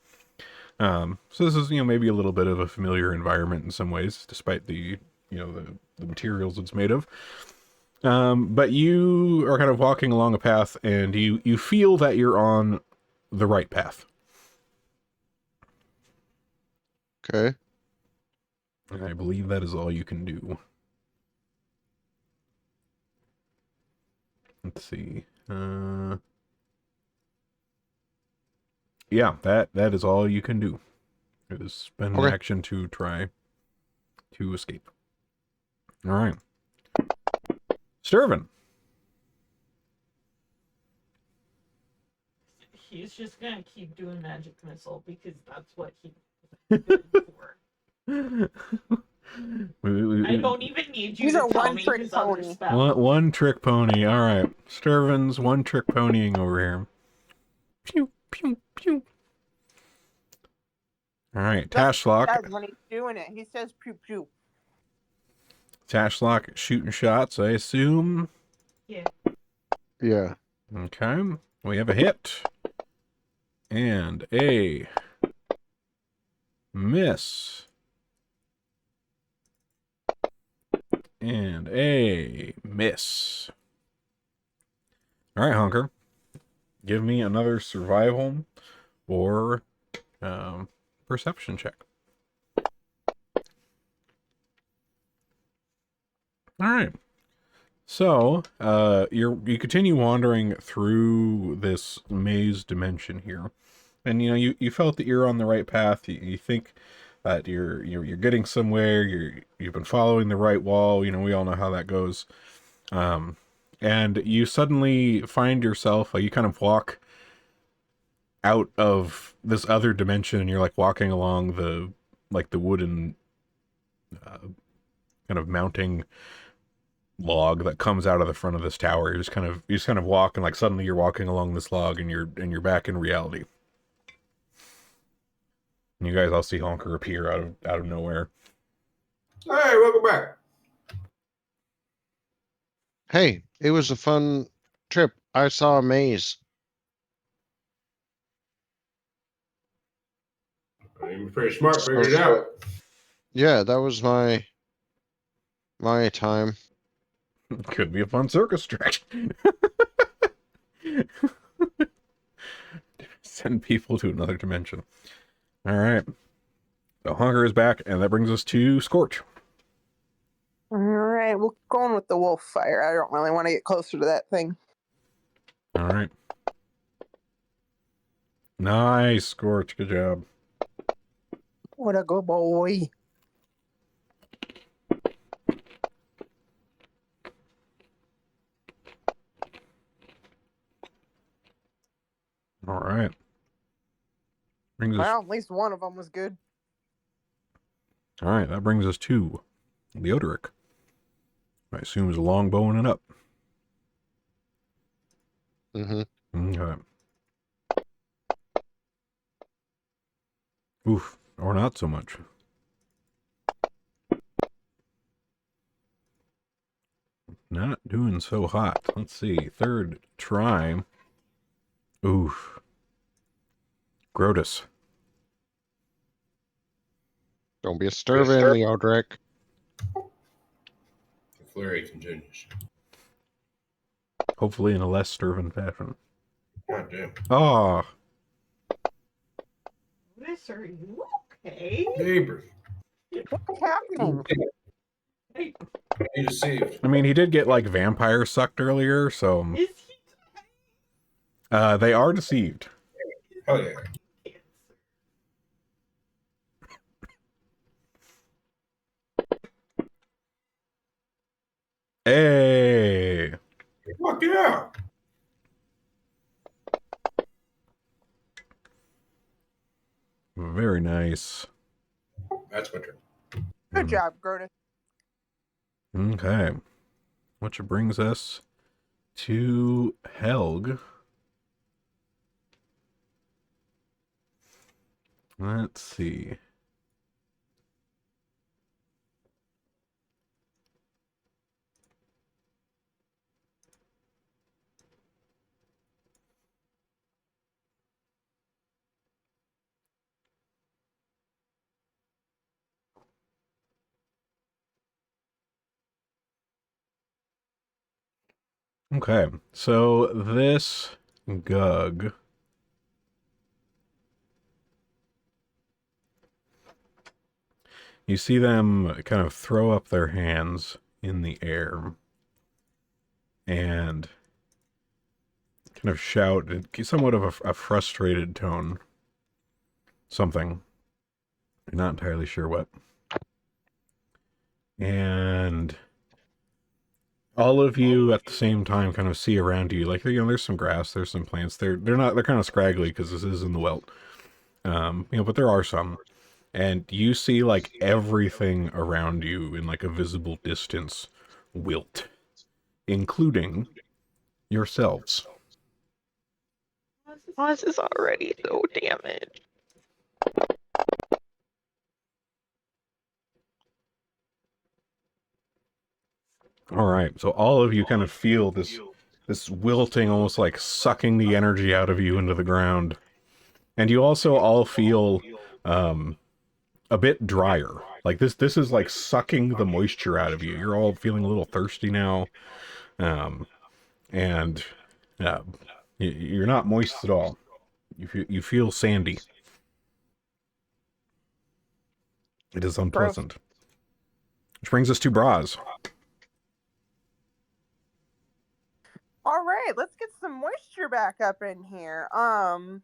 So this is, maybe a little bit of a familiar environment in some ways, despite the, the materials it's made of. But you are kind of walking along a path, and you feel that you're on the right path. Okay. And I believe that is all you can do. Let's see. Yeah, that is all you can do. It is spend an action to try to escape. All right. Sturvin. He's just gonna keep doing magic missile because that's what he's good for. I don't even need you to tell me his other spell. One trick pony. All right. Sturvin's one trick ponying over here. Pew, pew, pew. All right. Tashlock. That's when he's doing it. He says pew, pew. Tashlock shooting shots, I assume. Yeah. Yeah. Okay. We have a hit. And a miss. And a miss. All right, Honker. Give me another survival or perception check. All right. So, you continue wandering through this maze dimension here. And, you felt that you're on the right path. You think that you're getting somewhere. You've been following the right wall. We all know how that goes. And you suddenly find yourself, you kind of walk out of this other dimension, and you're like walking along the wooden kind of mounting log that comes out of the front of this tower. You just kind of walk, and like suddenly you're walking along this log, and you're back in reality. And you guys all see Honker appear out of nowhere. Hey, welcome back. Hey, it was a fun trip. I saw a maze. You're pretty smart, figured it out. Yeah, that was my time. Could be a fun circus trick. Send people to another dimension. All right. So Honker is back, and that brings us to Scorch. All right, we're going with the wolf fire. I don't really want to get closer to that thing. All right. Nice, Scorch. Good job. What a good boy. All right. Well, at least one of them was good. All right, that brings us to Leodoric. I assume is a longbow and up. Mm-hmm. Okay. Oof, or not so much. Not doing so hot. Let's see. Third try. Oof. Grotus. Don't be a Sturvin, Leodric. The flurry continues. Hopefully in a less Sturvin fashion. God damn. Oh. Are you okay? Neighbor. What's happening? He deceived. I mean, he did get, like, vampire sucked earlier, so... Is he? They are deceived. Oh yeah. Hey! Fuck yeah. Very nice. That's my turn. Good job, Grotus. Okay. Which brings us to Helg. Let's see. Okay, so this Gug you see them kind of throw up their hands in the air and kind of shout in somewhat of a frustrated tone. Something. I'm not entirely sure what. And all of you at the same time kind of see around you, like, you know, there's some grass, there's some plants. They're kind of scraggly because this is in the Welt. You know, but there are some. And you see, like, everything around you in, like, a visible distance wilt, including yourselves. Oz is already so damaged. All right, so all of you kind of feel this wilting, almost like sucking the energy out of you into the ground. And you also all feel a bit drier. Like this is like sucking the moisture out of you. You're all feeling a little thirsty now. And you're not moist at all. You feel sandy. It is unpleasant. Gross. Which brings us to Braz. All right, let's get some moisture back up in here. I'm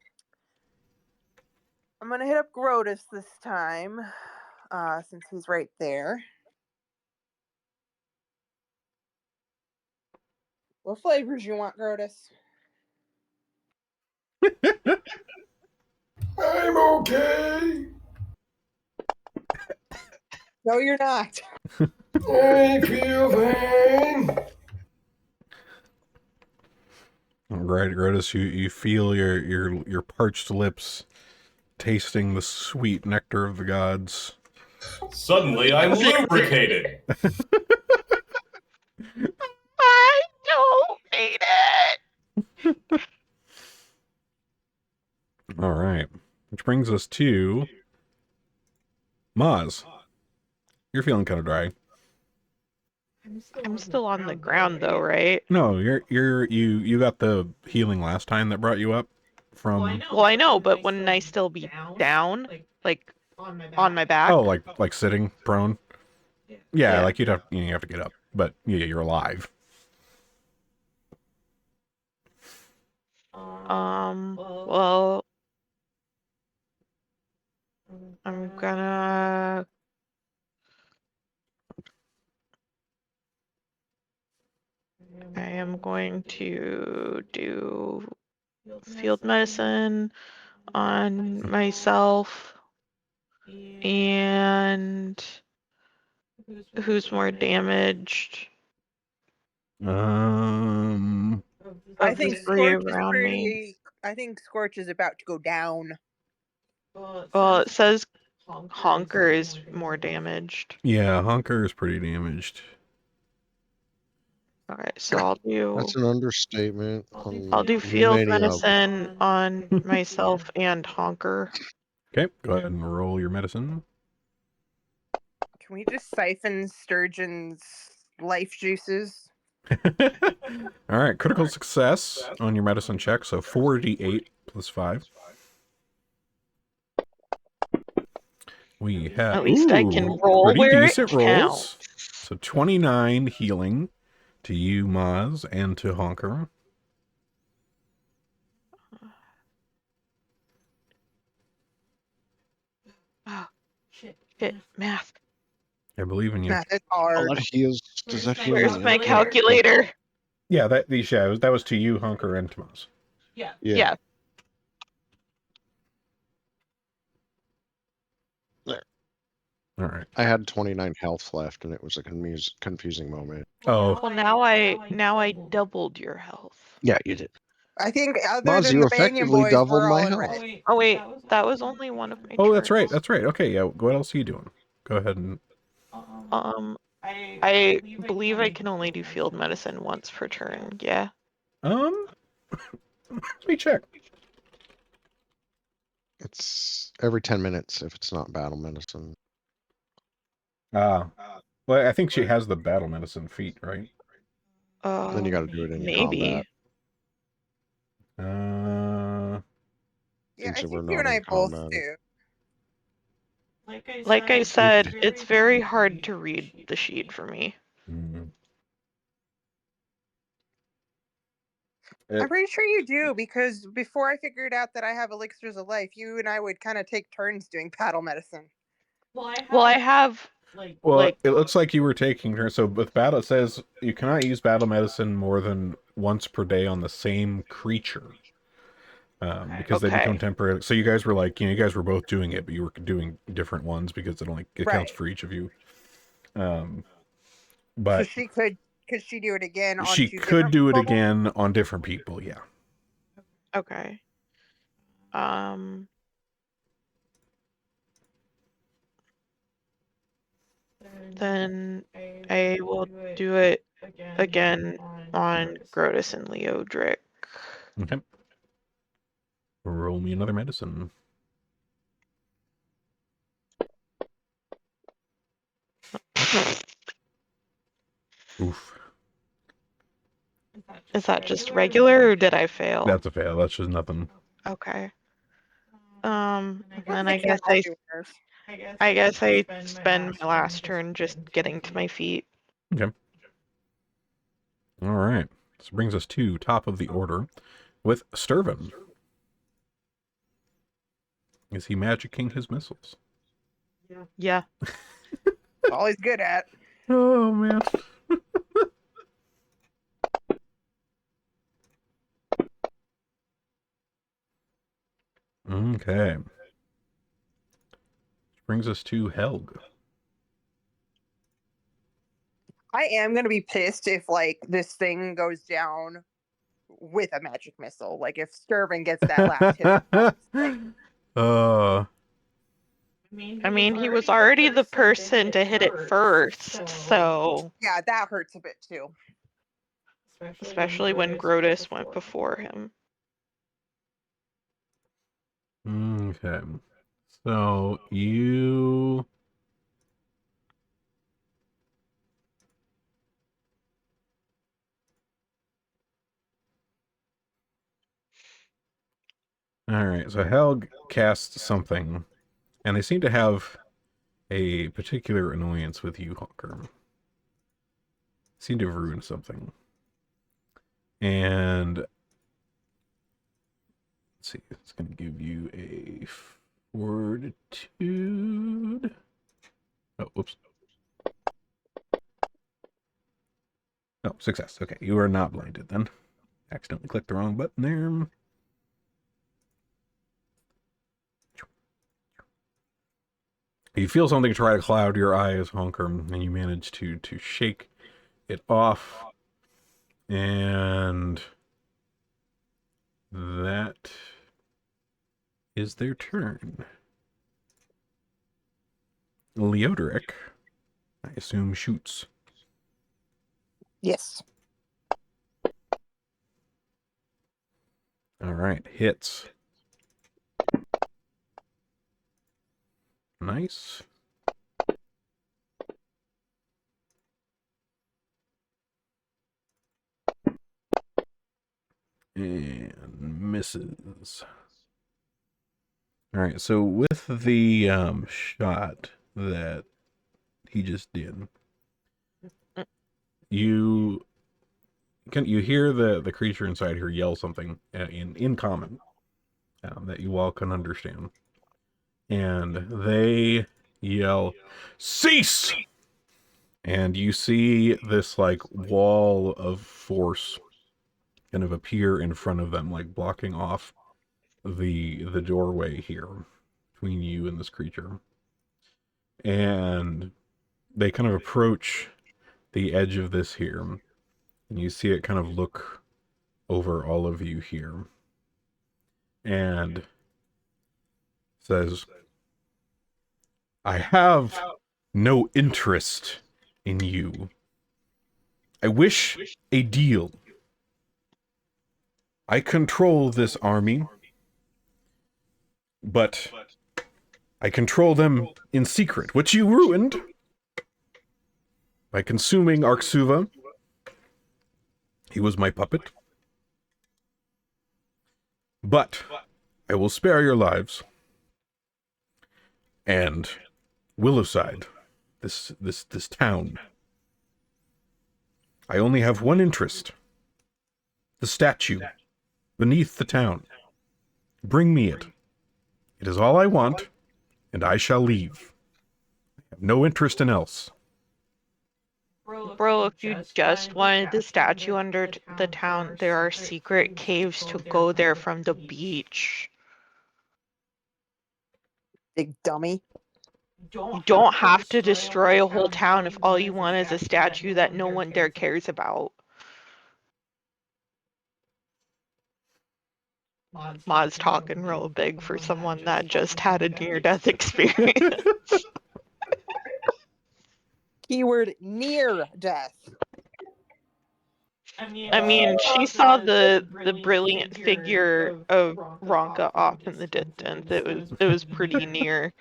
gonna hit up Grotus this time, since he's right there. What flavors you want, Grotus? I'm okay. No, you're not. I feel fine. All right, Grotus, you feel your parched lips tasting the sweet nectar of the gods. Suddenly, I'm lubricated. I don't need it. All right, which brings us to Maz. You're feeling kind of dry. I'm still on the ground though, right? No, you got the healing last time that brought you up from. Well, I know, but wouldn't I still be down, like on my back? Oh, like sitting prone. Yeah, like you have to get up, but yeah, you're alive. Well, I'm gonna. I am going to do field medicine on myself. And who's more damaged? I think Scorch is pretty. I think Scorch is about to go down. Well, it says Honker is more damaged. Yeah, Honker is pretty damaged. Alright, so I'll do... That's an understatement. I'll do field medicine on myself and Honker. Okay, go ahead and roll your medicine. Can we just siphon Sturgeon's life juices? All right, critical success on your medicine check, so 4d8 plus 5. We have At least I can roll pretty where decent it rolls. counts. So 29 healing to you, Maz, and to Honker. Shit, math. I believe in you. Math is hard. All that heals. Does that heal? Where's me? my calculator? Yeah, that was to you, Honker, and to Maz. Yeah. There. All right. I had 29 health left, and it was a confusing moment. Oh, Well, now I doubled your health. Yeah, you did. I think other Maz, than you the Banyan effectively boys, doubled we're my all in health. red. Oh wait, that was only one of my oh, that's right. turns. That's right. Okay, yeah. What else are you doing? Go ahead and. I believe I can only do field medicine once per turn. Yeah. Let me check. It's every 10 minutes if it's not battle medicine. Well, I think she has the battle medicine feat, right? Then you got to do it in maybe. combat. Yeah, I Since we're think you not and I in both combat. do. Like I said, it's very hard to read the sheet for me. Mm. I'm pretty sure you do, because before I figured out that I have elixirs of life, you and I would kind of take turns doing battle medicine. Well, I have Well, it looks like you were taking her. So with battle, it says you cannot use battle medicine more than once per day on the same creature, because they become temporary. So you guys were like, you guys were both doing it, but you were doing different ones because it counts for each of you. But so she could she do it again on she two could different do it people? again on different people. Yeah. Okay. Then I will do it again on Grotus and Leodric. Okay. Roll me another medicine. Oof. Is that just regular, or did I fail? That's a fail. That's just nothing. Okay. Then I guess I spend my last turn just getting to my feet. Okay. All right. This brings us to top of the order with Sturvin. Is he magicking his missiles? Yeah. All he's good at. Oh, man. Okay. Which brings us to Helg. I am gonna be pissed if like this thing goes down with a magic missile. Like if Sturvin gets that last hit. I mean, he was already the person to hit it first, so... Yeah, that hurts a bit too. Especially when Grotus went before him. Okay. So you... All right. So Helg casts something, and they seem to have a particular annoyance with you, Honker. Seem to have ruined something. And let's see, it's going to give you a fortitude. Oh, whoops. Oh, success. Okay, you are not blinded then. Accidentally clicked the wrong button there. You feel something try to cloud your eyes, Honker, and you manage to shake it off. And that is their turn. Leodric, I assume, shoots. Yes. All right, hits. Nice. And misses. All right, so with the shot that he just did, you hear the creature inside here yell something in common that you all can understand, and they yell, "Cease!" And you see this like wall of force kind of appear in front of them, like blocking off the doorway here between you and this creature. And they kind of approach the edge of this here, and you see it kind of look over all of you here, and says, "I have no interest in you. I wish a deal. I control this army, but I control them in secret, which you ruined by consuming Arksuva. He was my puppet. But I will spare your lives. And Willowside, this town. I only have one interest. The statue beneath the town. Bring me it. It is all I want, and I shall leave. I have no interest in else." Bro, if you just wanted the statue under the town, there are secret caves to go there from the beach. Big dummy. You don't have to destroy a whole town if all you want is a statue that no one there cares about. Ma's talking real big for someone that just had a near-death experience. Keyword near death. I mean, she saw the brilliant figure of Ronka off in the distance. It was pretty near.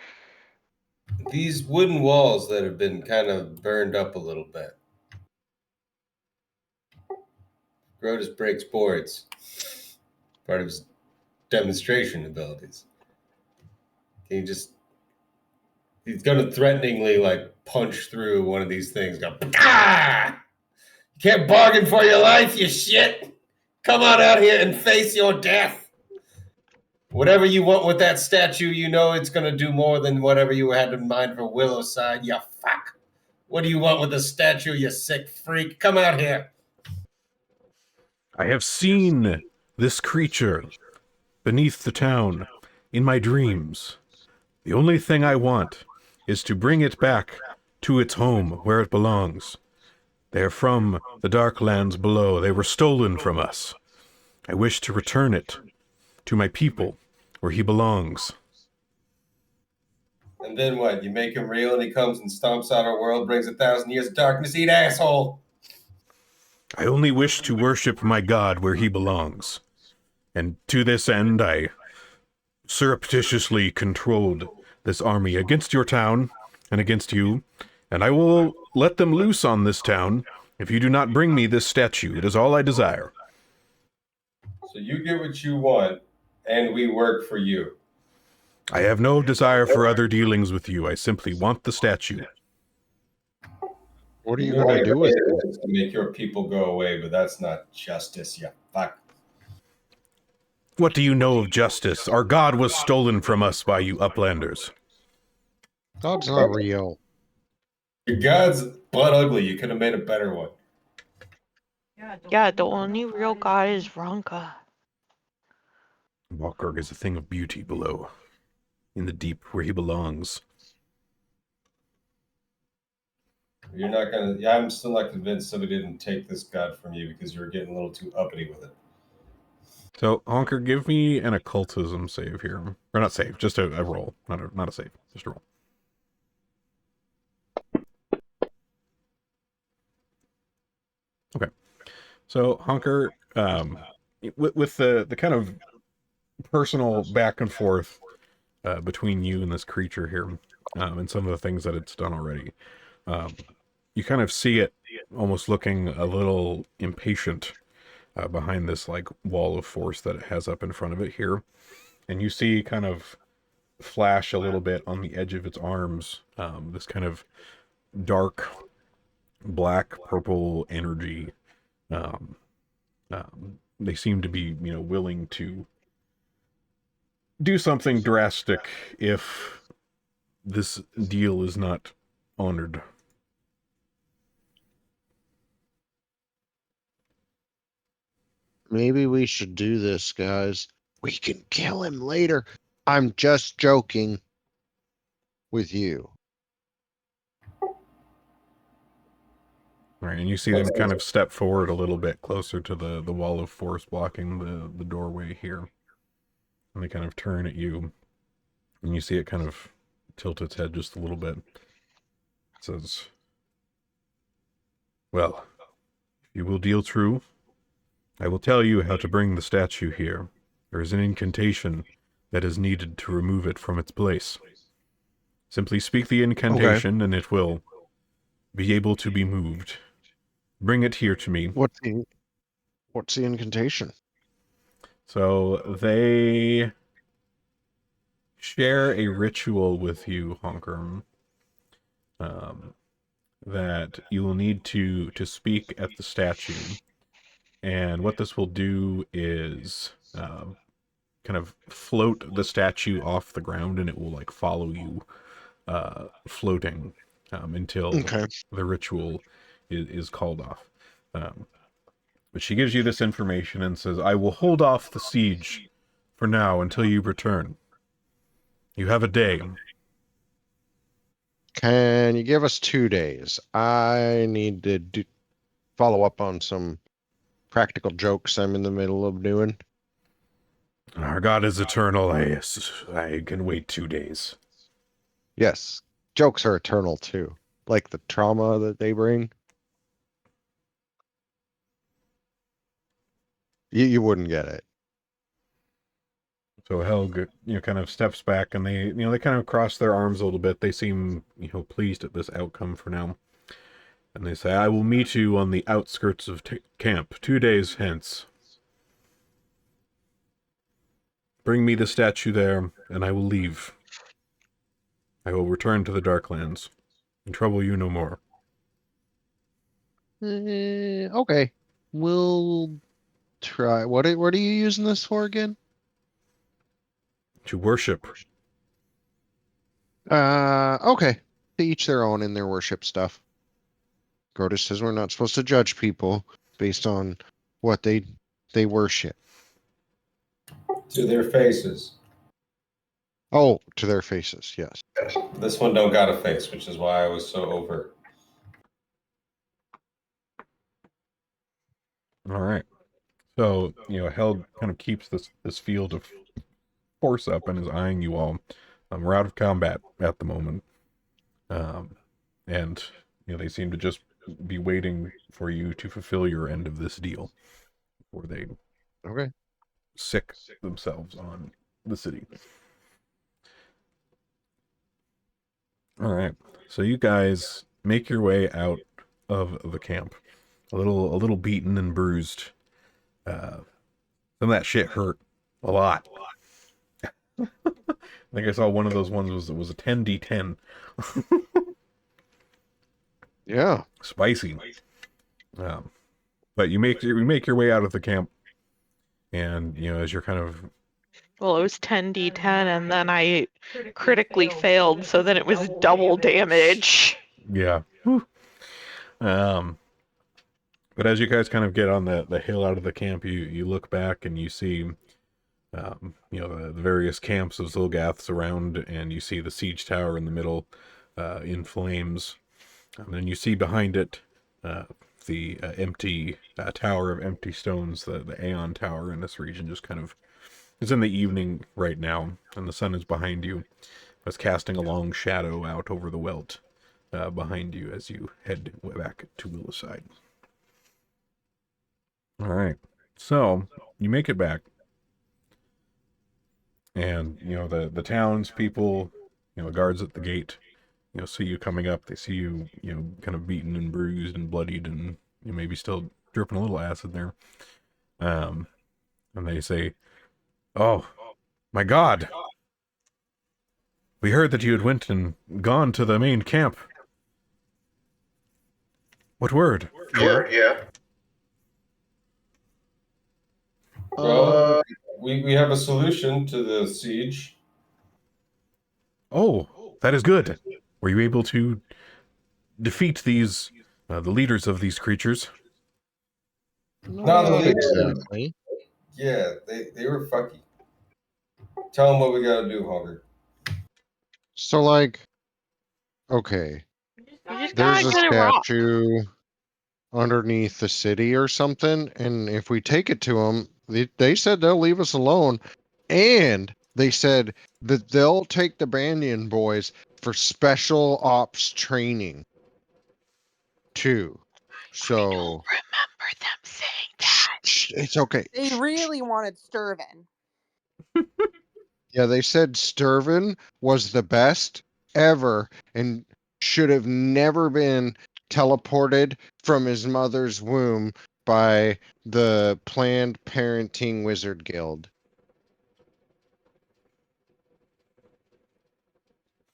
These wooden walls that have been kind of burned up a little bit. Grotus breaks boards. Part of his demonstration abilities. Can you just... He's going to threateningly, like, punch through one of these things. Go, ah! You can't bargain for your life, you shit! Come on out here and face your death! Whatever you want with that statue, you know it's going to do more than whatever you had in mind for Willowside, you fuck! What do you want with the statue, you sick freak? Come out here! "I have seen this creature beneath the town in my dreams. The only thing I want is to bring it back to its home where it belongs. They are from the dark lands below. They were stolen from us. I wish to return it to my people where he belongs." And then what? You make him real and he comes and stomps out our world, brings 1,000 years of darkness, eat asshole! "I only wish to worship my god where he belongs. And to this end, I surreptitiously controlled this army against your town and against you, and I will let them loose on this town if you do not bring me this statue. It is all I desire." So you get what you want, and we work for you. "I have no desire for other dealings with you. I simply want the statue." What are you going to do with it? To make your people go away, but that's not justice, you fuck. "What do you know of justice? Our god was stolen from us by you uplanders." God's not real. Your god's butt ugly. You could have made a better one. Yeah, the only real god is Ronka. Walkurg is a thing of beauty below, in the deep where he belongs. You're not gonna... Yeah, I'm still not convinced somebody didn't take this god from you because you're getting a little too uppity with it. So, Honker, give me an occultism save here. Or not save, just a roll. Not a save, just a roll. Okay. So, Honker, with the kind of personal back and forth between you and this creature here, and some of the things that it's done already, you kind of see it almost looking a little impatient behind this like wall of force that it has up in front of it here. And you see kind of flash a little bit on the edge of its arms. This kind of dark, black, purple energy. Um, they seem to be, willing to do something drastic if this deal is not honored. Maybe we should do this, guys. We can kill him later. I'm just joking with you. All right, and you see them kind of step forward a little bit closer to the wall of force blocking the doorway here. And they kind of turn at you, and you see it kind of tilt its head just a little bit. It says, "Well, if you will deal true, I will tell you how to bring the statue here. There is an incantation that is needed to remove it from its place. Simply speak the incantation, and it will be able to be moved. Bring it here to me." What's the incantation? So they share a ritual with you, Honkerm, that you will need to speak at the statue. And what this will do is kind of float the statue off the ground, and it will like follow you floating until the ritual is called off. But she gives you this information and says, "I will hold off the siege for now until you return. You have a day." Can you give us 2 days? I need to follow up on some practical jokes I'm in the middle of doing. Our God is eternal. I can wait 2 days. Yes, jokes are eternal too, like the trauma that they bring. You wouldn't get it. So Helg, kind of steps back, and they kind of cross their arms a little bit. They seem, pleased at this outcome for now. And they say, "I will meet you on the outskirts of camp 2 days hence. Bring me the statue there, and I will leave. I will return to the Darklands and trouble you no more." Okay, we'll try. What are you using this for again? To worship. Okay. To each their own in their worship stuff. Grotus says we're not supposed to judge people based on what they worship. To their faces. Oh, to their faces, yes. This one don't got a face, which is why I was so overt. All right. So, Held kind of keeps this field of force up and is eyeing you all. We're out of combat at the moment. And, they seem to just be waiting for you to fulfill your end of this deal before they sick themselves on the city. All right. So you guys make your way out of the camp. A little beaten and bruised. Some of that shit hurt a lot. I think I saw one of those ones was a 10d10. Yeah. Spicy. But you make your way out of the camp, and as you're kind of. Well, it was 10d10, and then I critically failed, so then it was double damage. Yeah. But as you guys kind of get on the hill out of the camp, you look back and you see, the various camps of Zilgaths around, and you see the siege tower in the middle, in flames. And then you see behind it, the empty tower of empty stones, the Aeon Tower in this region, just kind of is in the evening right now, and the sun is behind you. It's casting a long shadow out over the Welt behind you as you head back to Williside. All right, so you make it back, and the townspeople, guards at the gate, see you coming up. They see you, kind of beaten and bruised and bloodied, and maybe still dripping a little acid there. And they say, "Oh, my God, We heard that you had went and gone to the main camp. What word? Yeah. Well, we have a solution to the siege. Oh, that is good. Were you able to defeat these, the leaders of these creatures? Not the Not leader. exactly. Yeah, they were fucky. Tell them what we gotta do, Hunger. So, like, okay, You just there's gotta a get a rock. statue underneath the city or something, and if we take it to them, they said they'll leave us alone, and they said that they'll take the Banyan boys for special ops training too. So Remember them saying shh, that. shh, it's okay. They Shh, shh. really wanted Sturvin. Yeah, they said Sturvin was the best ever and should have never been teleported from his mother's womb by the Planned Parenting Wizard Guild.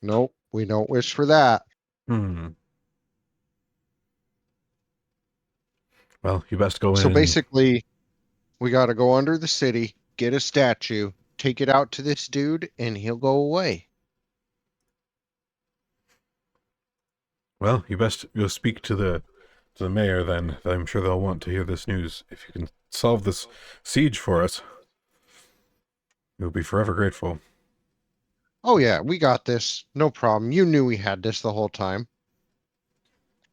Nope, we don't wish for that. Hmm. Well, you best go So in and... basically, we got to go under the city, get a statue, take it out to this dude, and he'll go away. Well, you best go speak to the mayor then. I'm sure they'll want to hear this news. If you can solve this siege for us, we'll be forever grateful. Oh yeah, we got this. No problem. You knew we had this the whole time.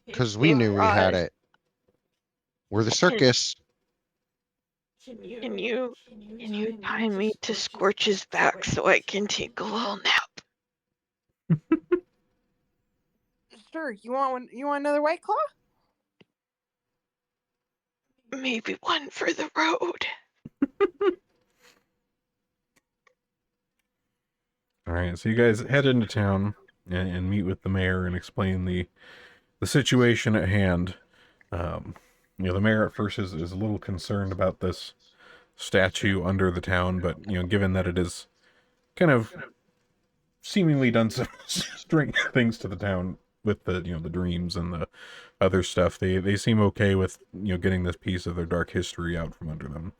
Because we knew we had it. We're the circus. Can you tie me to Scorch's back so I can take a little nap? Sure, you want one? You want another White Claw? Maybe one for the road. Alright, so you guys head into town and meet with the mayor and explain the situation at hand. The mayor at first is a little concerned about this statue under the town, but, given that it is kind of seemingly done some strange things to the town with the dreams and the other stuff, they seem okay with, getting this piece of their dark history out from under them.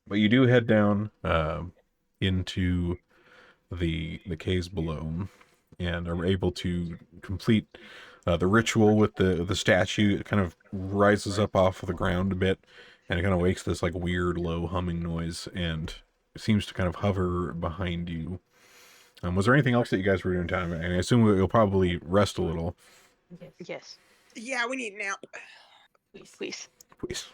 But you do head down into the caves below and are able to complete the ritual with the statue. It kind of rises up off of the ground a bit, and it kind of makes this like weird low humming noise, and it seems to kind of hover behind you. Was there anything else that you guys were doing in town? I assume you'll probably rest a little. Yes, Yeah, we need a nap. please. Please.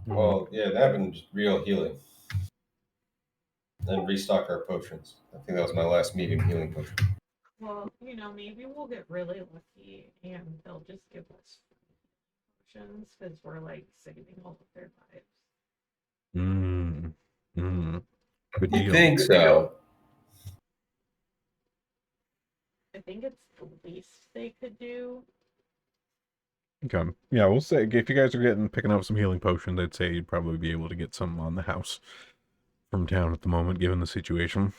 Well, yeah, that and real healing. And restock our potions. I think that was my last medium healing potion. Well, maybe we'll get really lucky and they'll just give us potions because we're like saving all of their lives. Good You deal. think so? I think it's the least they could do. Okay. Yeah, we'll say if you guys are picking up some healing potions, I'd say you'd probably be able to get some on the house from town at the moment, given the situation.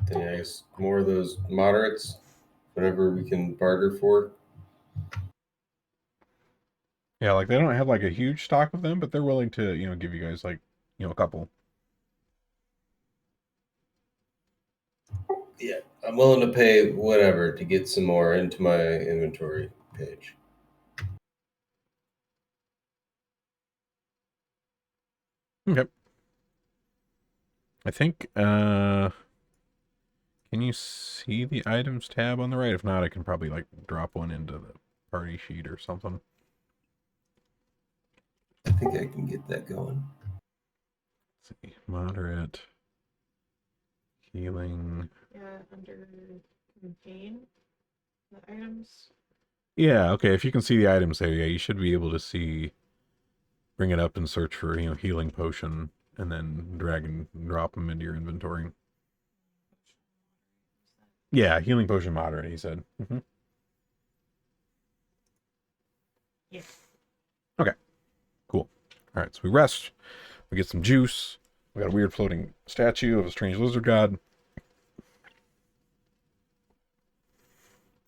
Then I guess more of those moderates, whatever we can barter for. Yeah, like they don't have like a huge stock of them, but they're willing to, give you guys like, a couple. Yeah, I'm willing to pay whatever to get some more into my inventory page. Okay. I think, can you see the items tab on the right? If not, I can probably like drop one into the party sheet or something. I think I can get that going. Let's see, moderate healing. Yeah, under campaign, the items. Yeah, okay, if you can see the items there, yeah, you should be able to see, bring it up and search for, healing potion, and then drag and drop them into your inventory. Yeah, healing potion moderate, he said. Mm-hmm. Yes. Okay, cool. All right, so we rest. We get some juice. We got a weird floating statue of a strange lizard god.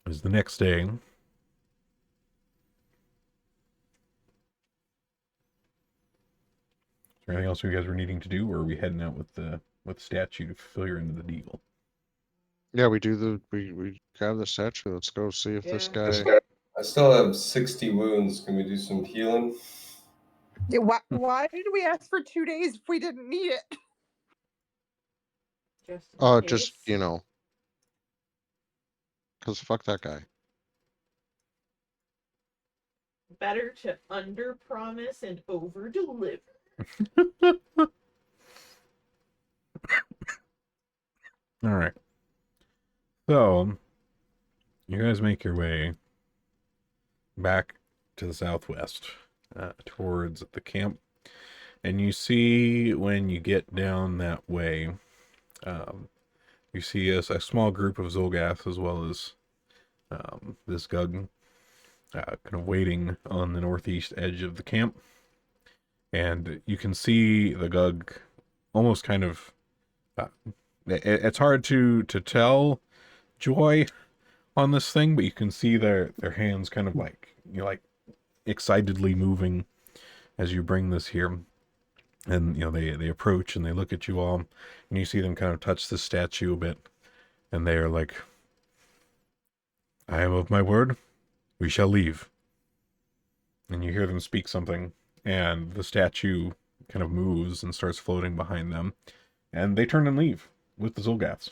It's the next day. Is there anything else you guys were needing to do, or are we heading out with the statue to fill your end of the deal? Yeah, we grab the statue. Let's go see if this guy. I still have 60 wounds. Can we do some healing? Yeah, why did we ask for 2 days if we didn't need it? Just because fuck that guy. Better to under promise and over deliver. All right. So, you guys make your way back to the southwest, towards the camp. And you see, when you get down that way, you see a small group of Zolgath, as well as this Gug, kind of waiting on the northeast edge of the camp. And you can see the Gug almost kind of... it's hard to tell joy on this thing, but you can see their hands kind of like excitedly moving as you bring this here. And they approach and they look at you all, and you see them kind of touch the statue a bit, and they are like, "I am of my word, we shall leave." And you hear them speak something, and the statue kind of moves and starts floating behind them, and they turn and leave with the Zolgaths.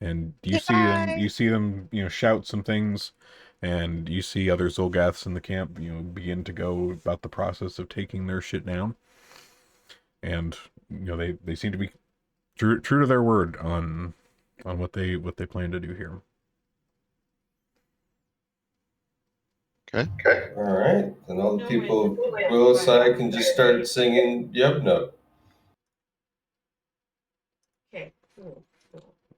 And you see them, shout some things, and you see other Zolgaths in the camp, begin to go about the process of taking their shit down. And they seem to be true to their word on what they plan to do here. Okay. All right. Then all the people of Willowside can just start singing Yub Nub. Okay, cool.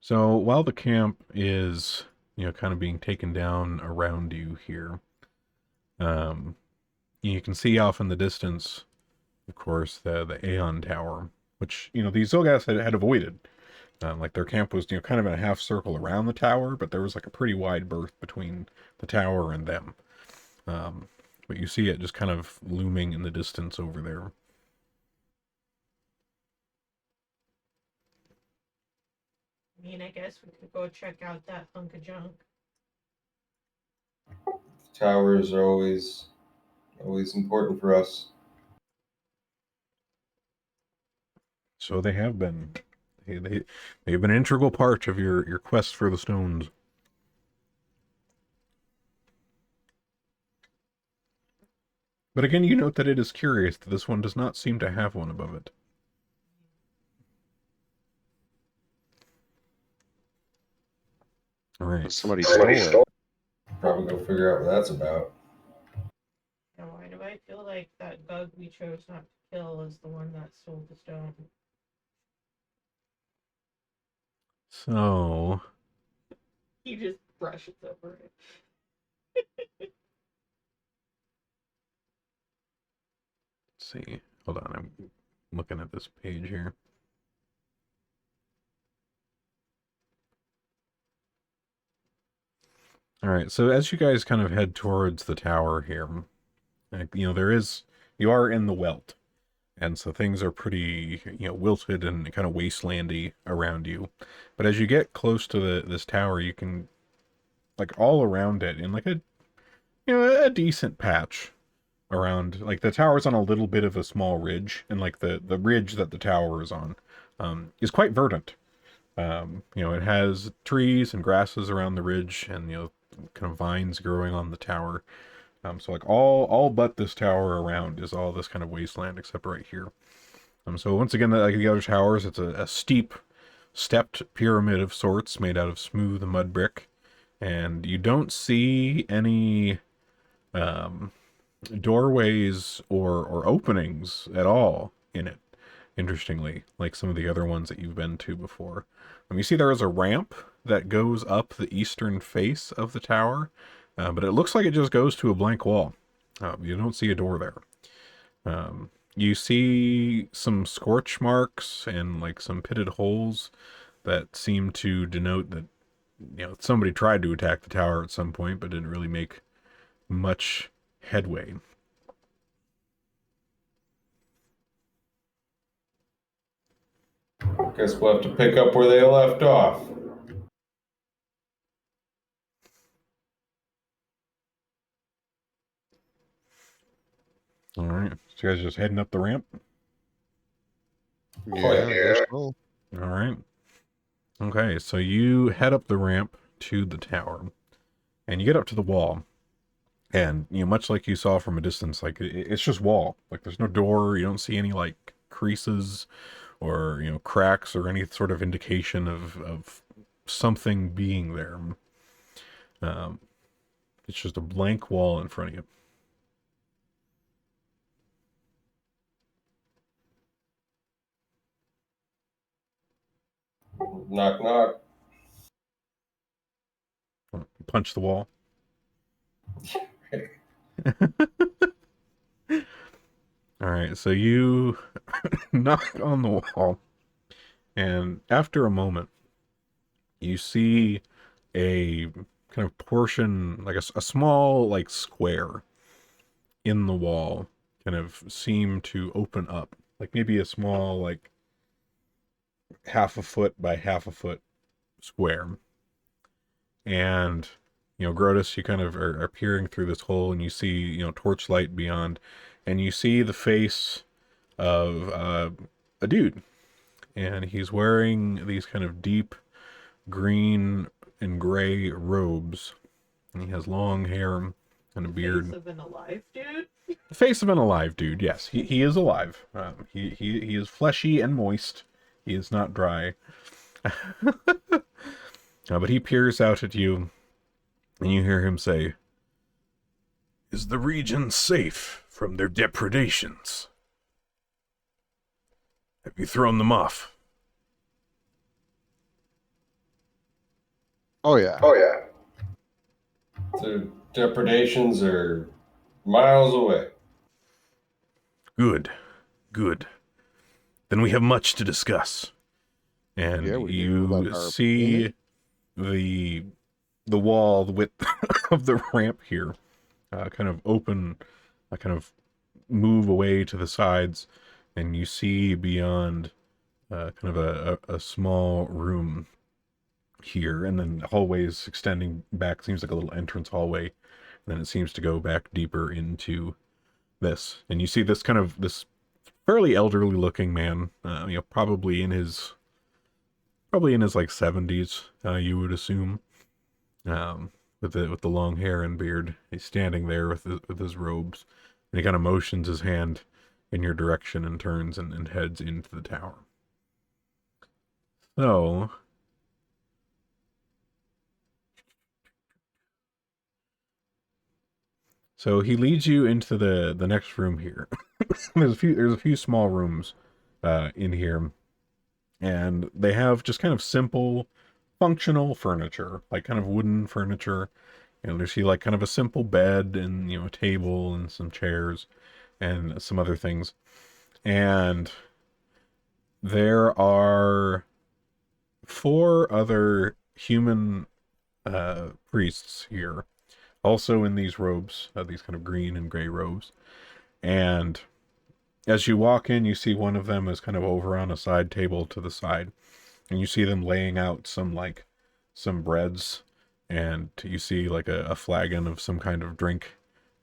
So while the camp is, kind of being taken down around you here, you can see off in the distance, of course, the Aeon Tower, which, these Zolgaths had avoided. Like their camp was, kind of in a half circle around the tower, but there was like a pretty wide berth between the tower and them. But you see it just kind of looming in the distance over there. I mean, I guess we could go check out that hunk of junk. Towers are always important for us. So they have been. They've been an integral part of your quest for the stones. But again, you note that it is curious that this one does not seem to have one above it. All right. Somebody stole it. Probably go figure out what that's about. Now, why do I feel like that Gug we chose not to kill is the one that stole the stone? So... He just brushes over it. Let's see. Hold on, I'm looking at this page here. All right, so as you guys kind of head towards the tower here, you are in the Welt, and so things are pretty, wilted and kind of wastelandy around you. But as you get close to this tower, you can, like, all around it, in like a decent patch around, like, the tower's on a little bit of a small ridge, and like the ridge that the tower is on is quite verdant. It has trees and grasses around the ridge, and kind of vines growing on the tower. So like all but this tower around is all this kind of wasteland except right here. So once again, like the other towers, it's a steep, stepped pyramid of sorts made out of smooth mud brick, and you don't see any doorways or openings at all in it, interestingly, like some of the other ones that you've been to before. You see there is a ramp that goes up the eastern face of the tower, but it looks like it just goes to a blank wall. You don't see a door there. you see some scorch marks and like some pitted holes that seem to denote that somebody tried to attack the tower at some point but didn't really make much headway. Guess we'll have to pick up where they left off. All right, so you guys just heading up the ramp? Yeah, I guess so. All right. Okay, so you head up the ramp to the tower, and you get up to the wall, and much like you saw from a distance, like it's just wall. Like there's no door. You don't see any like creases or cracks or any sort of indication of something being there. It's just a blank wall in front of you. Knock, knock. Punch the wall. All right, so you knock on the wall, and after a moment, you see a kind of portion, like a small like square in the wall, kind of seem to open up, like maybe a small like half a foot by half a foot square. And Grotus, you kind of are peering through this hole, and you see torchlight beyond, and you see the face of a dude, and he's wearing these kind of deep green and gray robes, and he has long hair and a beard. Face of an alive dude? The face of an alive dude, yes. He is alive. He is fleshy and moist. He is not dry. But he peers out at you, and you hear him say, "Is the region safe from their depredations? Have you thrown them off?" Oh yeah. The depredations are miles away. Good. Then we have much to discuss. And you see the wall, the width of the ramp here, kind of open, kind of move away to the sides, and you see beyond kind of a small room here, and then hallways extending back. Seems like a little entrance hallway, and then it seems to go back deeper into this. And you see this fairly elderly looking man, probably in his like 70s, you would assume, with the long hair and beard. He's standing there with his robes, and he kind of motions his hand in your direction and turns and heads into the tower. So he leads you into the next room here. There's a few small rooms in here, and they have just kind of simple, functional furniture, like kind of wooden furniture. There's like kind of a simple bed and a table and some chairs and some other things. And there are 4 other human priests here, also in these robes, these kind of green and gray robes. And as you walk in, you see one of them is kind of over on a side table to the side, and you see them laying out some breads, and you see like a flagon of some kind of drink,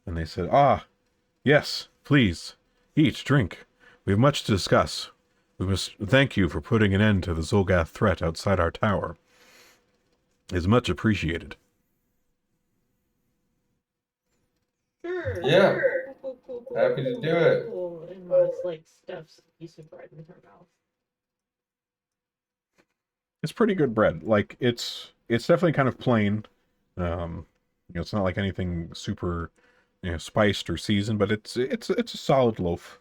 and they said, "Ah, yes, please, eat, drink. We have much to discuss. We must thank you for putting an end to the Zolgath threat outside our tower. It is much appreciated." Sure. Yeah. Cool. Happy to do it. Cool. And Maz like stuffs a piece of bread in her mouth. It's pretty good bread. Like it's definitely kind of plain. It's not like anything super, spiced or seasoned, but it's a solid loaf.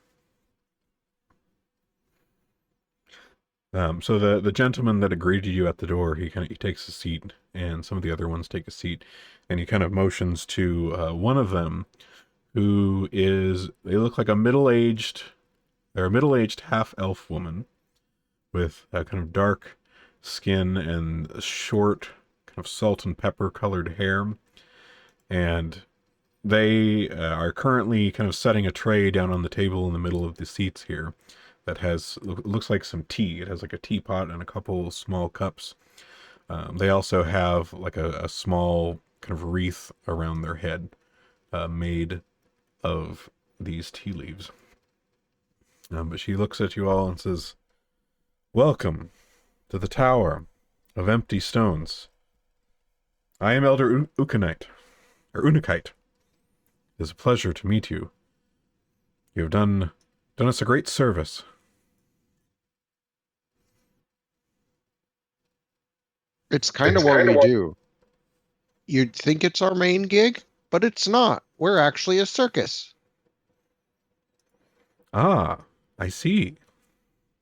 So the gentleman that greeted you at the door, he takes a seat, and some of the other ones take a seat, and he kind of motions to one of them, who they look like a middle-aged They're a middle-aged half-elf woman with a kind of dark skin and short, kind of salt and pepper colored hair. And they are currently kind of setting a tray down on the table in the middle of the seats here that has, looks like some tea. It has like a teapot and a couple small cups. They also have like a small kind of wreath around their head made of these tea leaves. But she looks at you all and says, "Welcome to the Tower of Empty Stones. I am Elder Ukanite, or Unakite. It is a pleasure to meet you. You have done us a great service." It's kind of what we do. You'd think it's our main gig, but it's not. We're actually a circus. Ah, I see.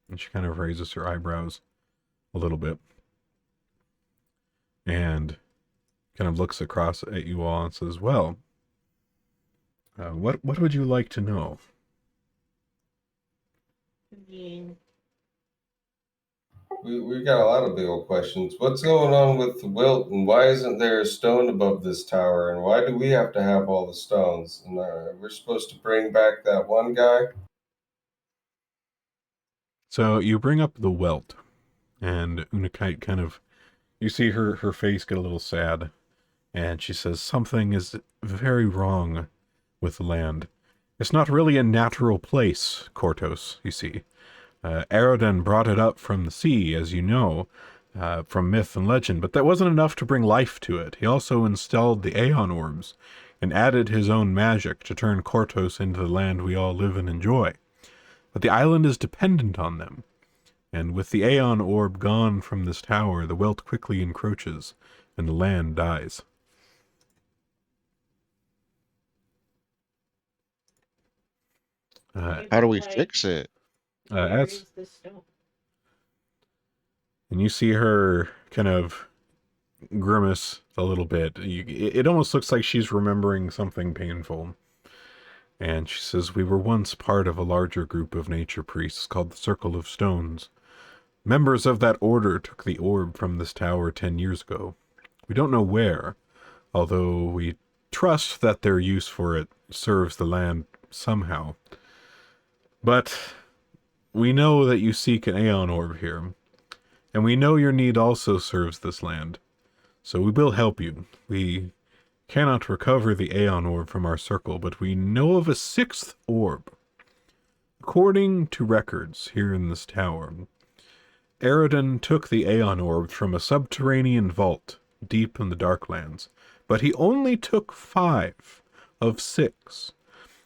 And she kind of raises her eyebrows a little bit. And kind of looks across at you all and says, "Well, what would you like to know?" We got a lot of big old questions. What's going on with the wilt, and why isn't there a stone above this tower, and why do we have to have all the stones? And we're supposed to bring back that one guy? So you bring up the welt, and Unakite kind of, you see her face get a little sad, and she says, "Something is very wrong with the land. It's not really a natural place, Kortos, you see. Aroden brought it up from the sea, as you know, from myth and legend, but that wasn't enough to bring life to it. He also installed the Aeon Orbs, and added his own magic to turn Kortos into the land we all live and enjoy. But the island is dependent on them, and with the Aeon Orb gone from this tower, the welt quickly encroaches, and the land dies." How do we fix it? And you see her kind of grimace a little bit. It almost looks like she's remembering something painful. And she says, "We were once part of a larger group of nature priests called the Circle of Stones. Members of that order took the orb from this tower 10 years ago. We don't know where, although we trust that their use for it serves the land somehow. But we know that you seek an Aeon Orb here, and we know your need also serves this land. So we will help you. We cannot recover the Aeon Orb from our circle, but we know of a 6th orb. According to records here in this tower, Aroden took the Aeon Orb from a subterranean vault deep in the Darklands, but he only took 5 of 6.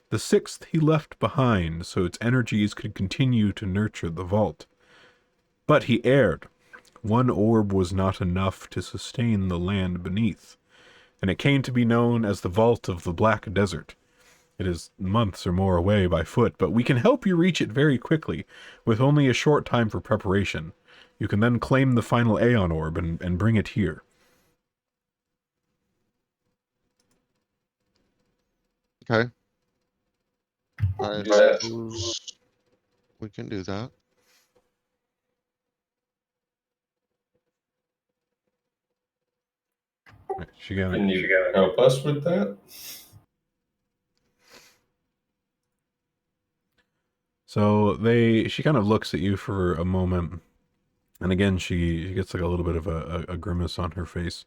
The 6th he left behind so its energies could continue to nurture the vault. But he erred. One orb was not enough to sustain the land beneath, and it came to be known as the Vault of the Black Desert. It is months or more away by foot, but we can help you reach it very quickly, with only a short time for preparation. You can then claim the final Aeon Orb and bring it here." Okay. I suppose we can do that. Right, Can you help us with that? So she kind of looks at you for a moment, and again she gets like a little bit of a grimace on her face.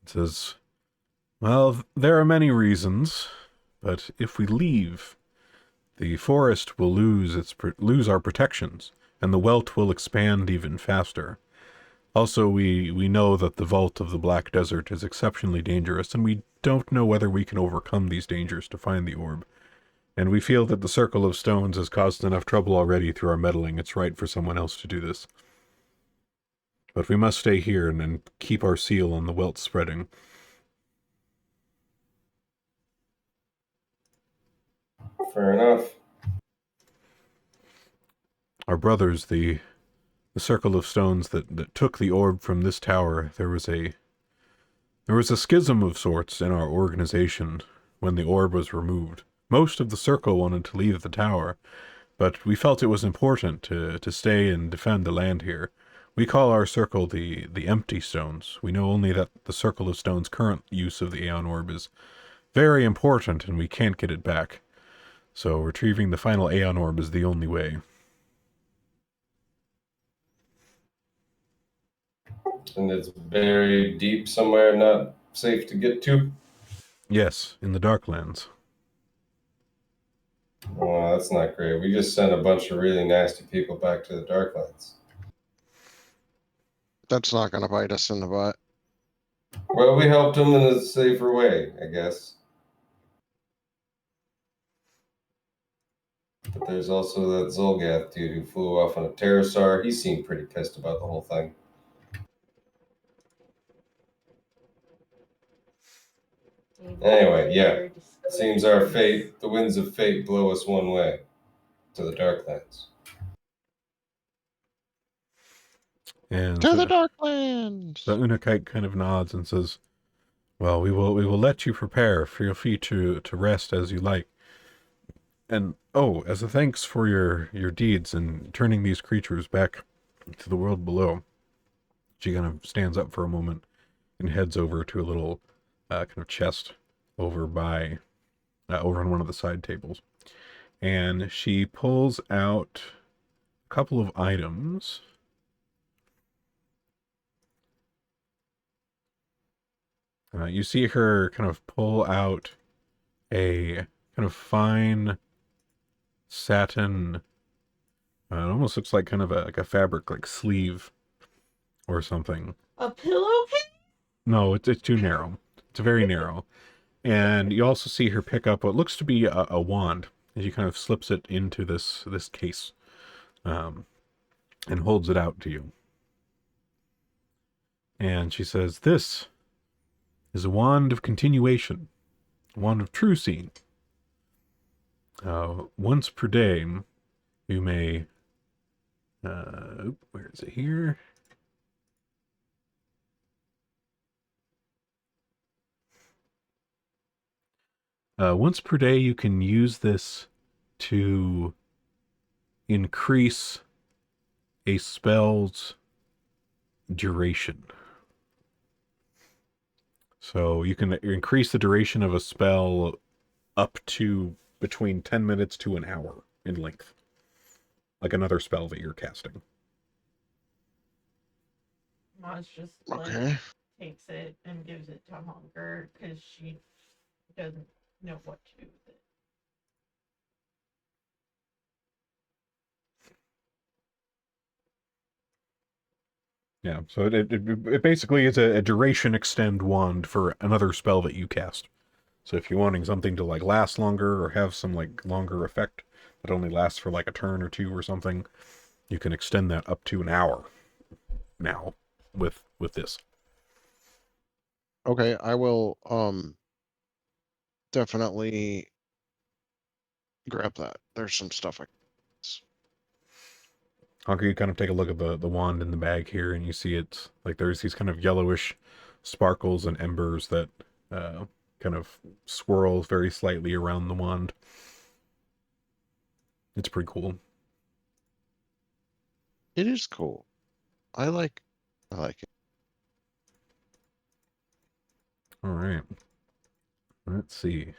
It says, "Well, there are many reasons, but if we leave, the forest will lose our protections, and the welt will expand even faster. Also, we know that the Vault of the Black Desert is exceptionally dangerous, and we don't know whether we can overcome these dangers to find the orb. And we feel that the Circle of Stones has caused enough trouble already through our meddling. It's right for someone else to do this. But we must stay here and keep our seal on the welt spreading." Fair enough. Our brothers, the Circle of Stones that took the orb from this tower, there was a schism of sorts in our organization when the orb was removed. Most of the circle wanted to leave the tower, but we felt it was important to stay and defend the land here. We call our circle the Empty Stones. We know only that the Circle of Stones' current use of the Aeon Orb is very important, and we can't get it back. So retrieving the final Aeon Orb is the only way. And it's buried deep somewhere, not safe to get to? Yes, in the Darklands. Oh, that's not great. We just sent a bunch of really nasty people back to the Darklands. That's not going to bite us in the butt. Well, we helped them in a safer way, I guess. But there's also that Zolgath dude who flew off on a pterosaur. He seemed pretty pissed about the whole thing. Anyway, yeah. Seems our fate, the winds of fate, blow us one way, to the Darklands. And To the Darklands! the Unakite kind of nods and says, well, we will let you prepare. Feel free to rest as you like. And, oh, as a thanks for your deeds in turning these creatures back to the world below, she kind of stands up for a moment and heads over to a little kind of chest over by, over on one of the side tables. And she pulls out a couple of items. You see her kind of pull out a kind of fine satin. It almost looks like kind of like a fabric, like sleeve or something. A pillowcase? No, it's too narrow. It's very narrow. And you also see her pick up what looks to be a wand, and she kind of slips it into this case, and holds it out to you. And she says, "This is a wand of continuation, a wand of true seeing. Once per day, you may, where is it here? Once per day, you can use this to increase a spell's duration. So you can increase the duration of a spell up to between 10 minutes to an hour in length. Like another spell that you're casting." Maz just takes it and gives it to Hunger because she doesn't know what to do with it. Yeah, so it basically is a duration extend wand for another spell that you cast. So if you're wanting something to like last longer or have some like longer effect that only lasts for like a turn or two or something, you can extend that up to an hour now with this. Okay, I will definitely grab that. There's some stuff Honker, you kind of take a look at the wand in the bag here, and you see it's like there's these kind of yellowish sparkles and embers that kind of swirl very slightly around the wand. It's pretty cool. It is cool. I like it. All right. Let's see.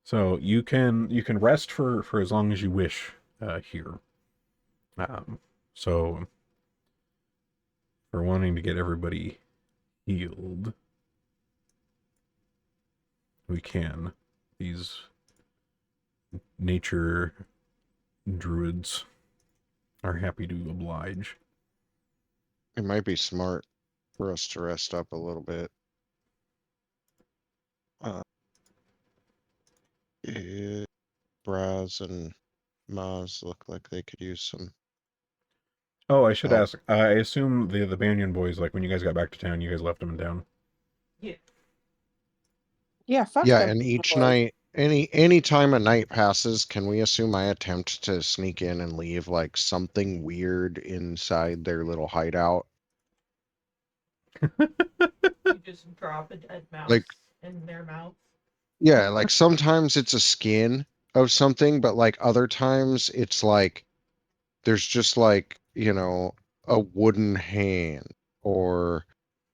So you can rest for as long as you wish here. So for wanting to get everybody healed, we can. These nature druids are happy to oblige. It might be smart for us to rest up a little bit. Braz and Maz look like they could use some. Oh, I should ask. I assume the Banyan boys, like when you guys got back to town, you guys left them in town. Yeah. Yeah, fuck Yeah, them and each boys. night, any time a night passes, can we assume I attempt to sneak in and leave like something weird inside their little hideout? You just drop a dead mouse Like, in their mouth. yeah, like sometimes it's a skin of something, but like other times it's like there's just like, a wooden hand, or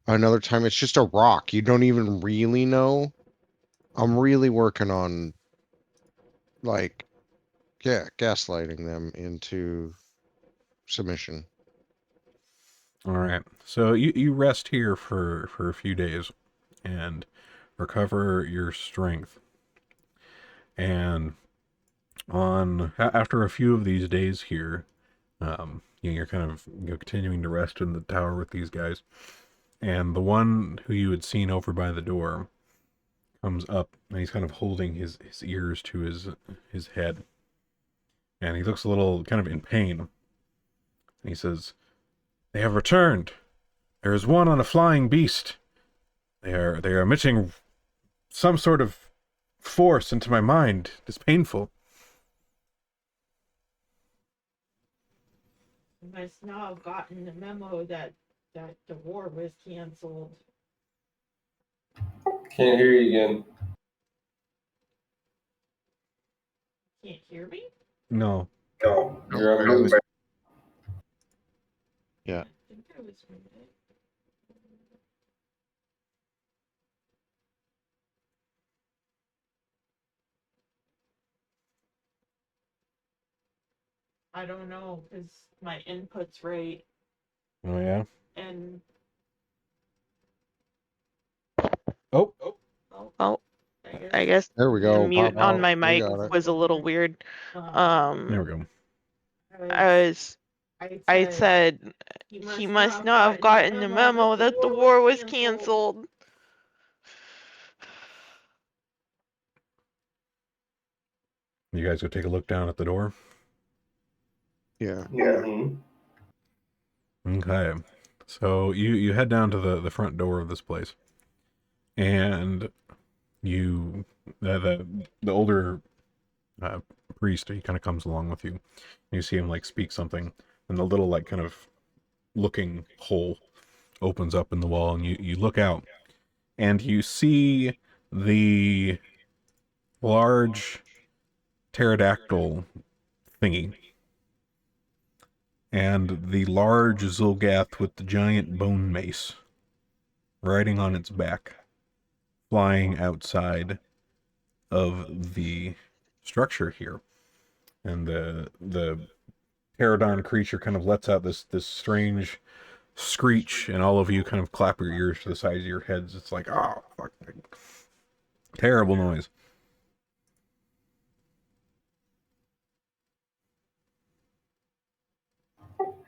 another time it's just a rock. You don't even really know. I'm really working on like, yeah, gaslighting them into submission. All right. So you rest here for a few days and recover your strength. And after a few of these days here, you're kind of continuing to rest in the tower with these guys. And the one who you had seen over by the door comes up, and he's kind of holding his ears to his head. And he looks a little kind of in pain. And he says, "They have returned. There is one on a flying beast. They are emitting some sort of force into my mind. It's painful." You must now have gotten the memo that the war was canceled. Can't hear you again. Can't hear me? No. No, you're on Barely. mute. Yeah. I think I was muted. I don't know, because my input's right, Oh yeah. and Oh. Oh, I I guess guess There we the go. mute Pop on out. my We mic got it. was a little weird. There we go. I said he must not have gotten the memo that the war was canceled. You guys go take a look down at the door. Yeah. Mm-hmm. Okay. So you head down to the front door of this place, and the older priest, he kind of comes along with you. You see him like speak something, and the little like kind of looking hole opens up in the wall, and you look out, and you see the large pterodactyl thingy, and the large Zulgath with the giant bone mace riding on its back, flying outside of the structure here. And the pterodon creature kind of lets out this strange screech, and all of you kind of clap your ears to the sides of your heads. It's like, oh, fuck. Terrible noise.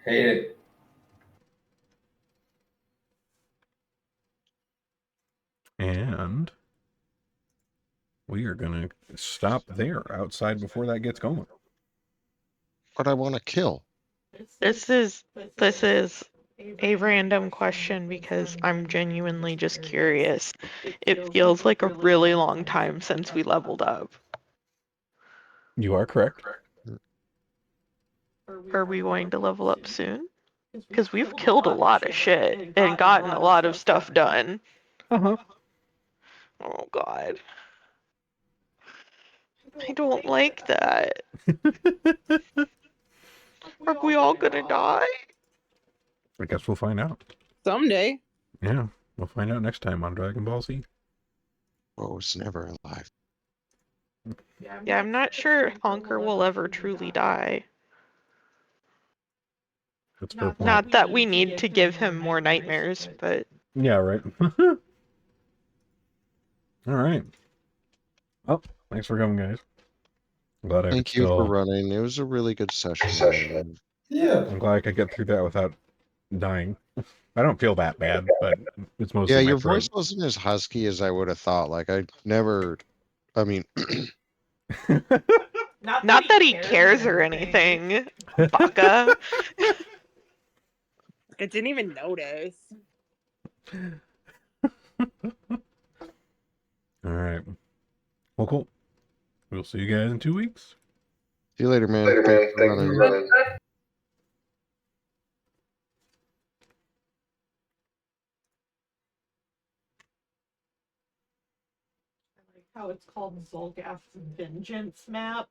Hate it. And we are going to stop there outside before that gets going. But I want to kill. This is a random question because I'm genuinely just curious. It feels like a really long time since we leveled up. You are correct. Are we going to level up soon? Because we've killed a lot of shit and gotten a lot of stuff done. Uh-huh. Oh god. I don't like that. Are we all gonna die? I guess we'll find out. Someday. Yeah, we'll find out next time on Dragon Ball Z. Oh, it's never alive. Yeah, I'm not sure if Honker will ever truly die. That's a fair point. Not that we need to give him more nightmares, but... Yeah, right. All right. Well, thanks for coming, guys. I'm glad I could Thank you still... for running. It was a really good session. Yeah. I'm glad I could get through that without dying. I don't feel that bad, but it's mostly Yeah, my your throat. voice wasn't as husky as I would have thought. Like, I mean... Not that he cares or anything. Baka. I didn't even notice. All right. Well, cool. We'll see you guys in 2 weeks. See you later, man. Thanks for running. what's called Zolgath's Vengeance map.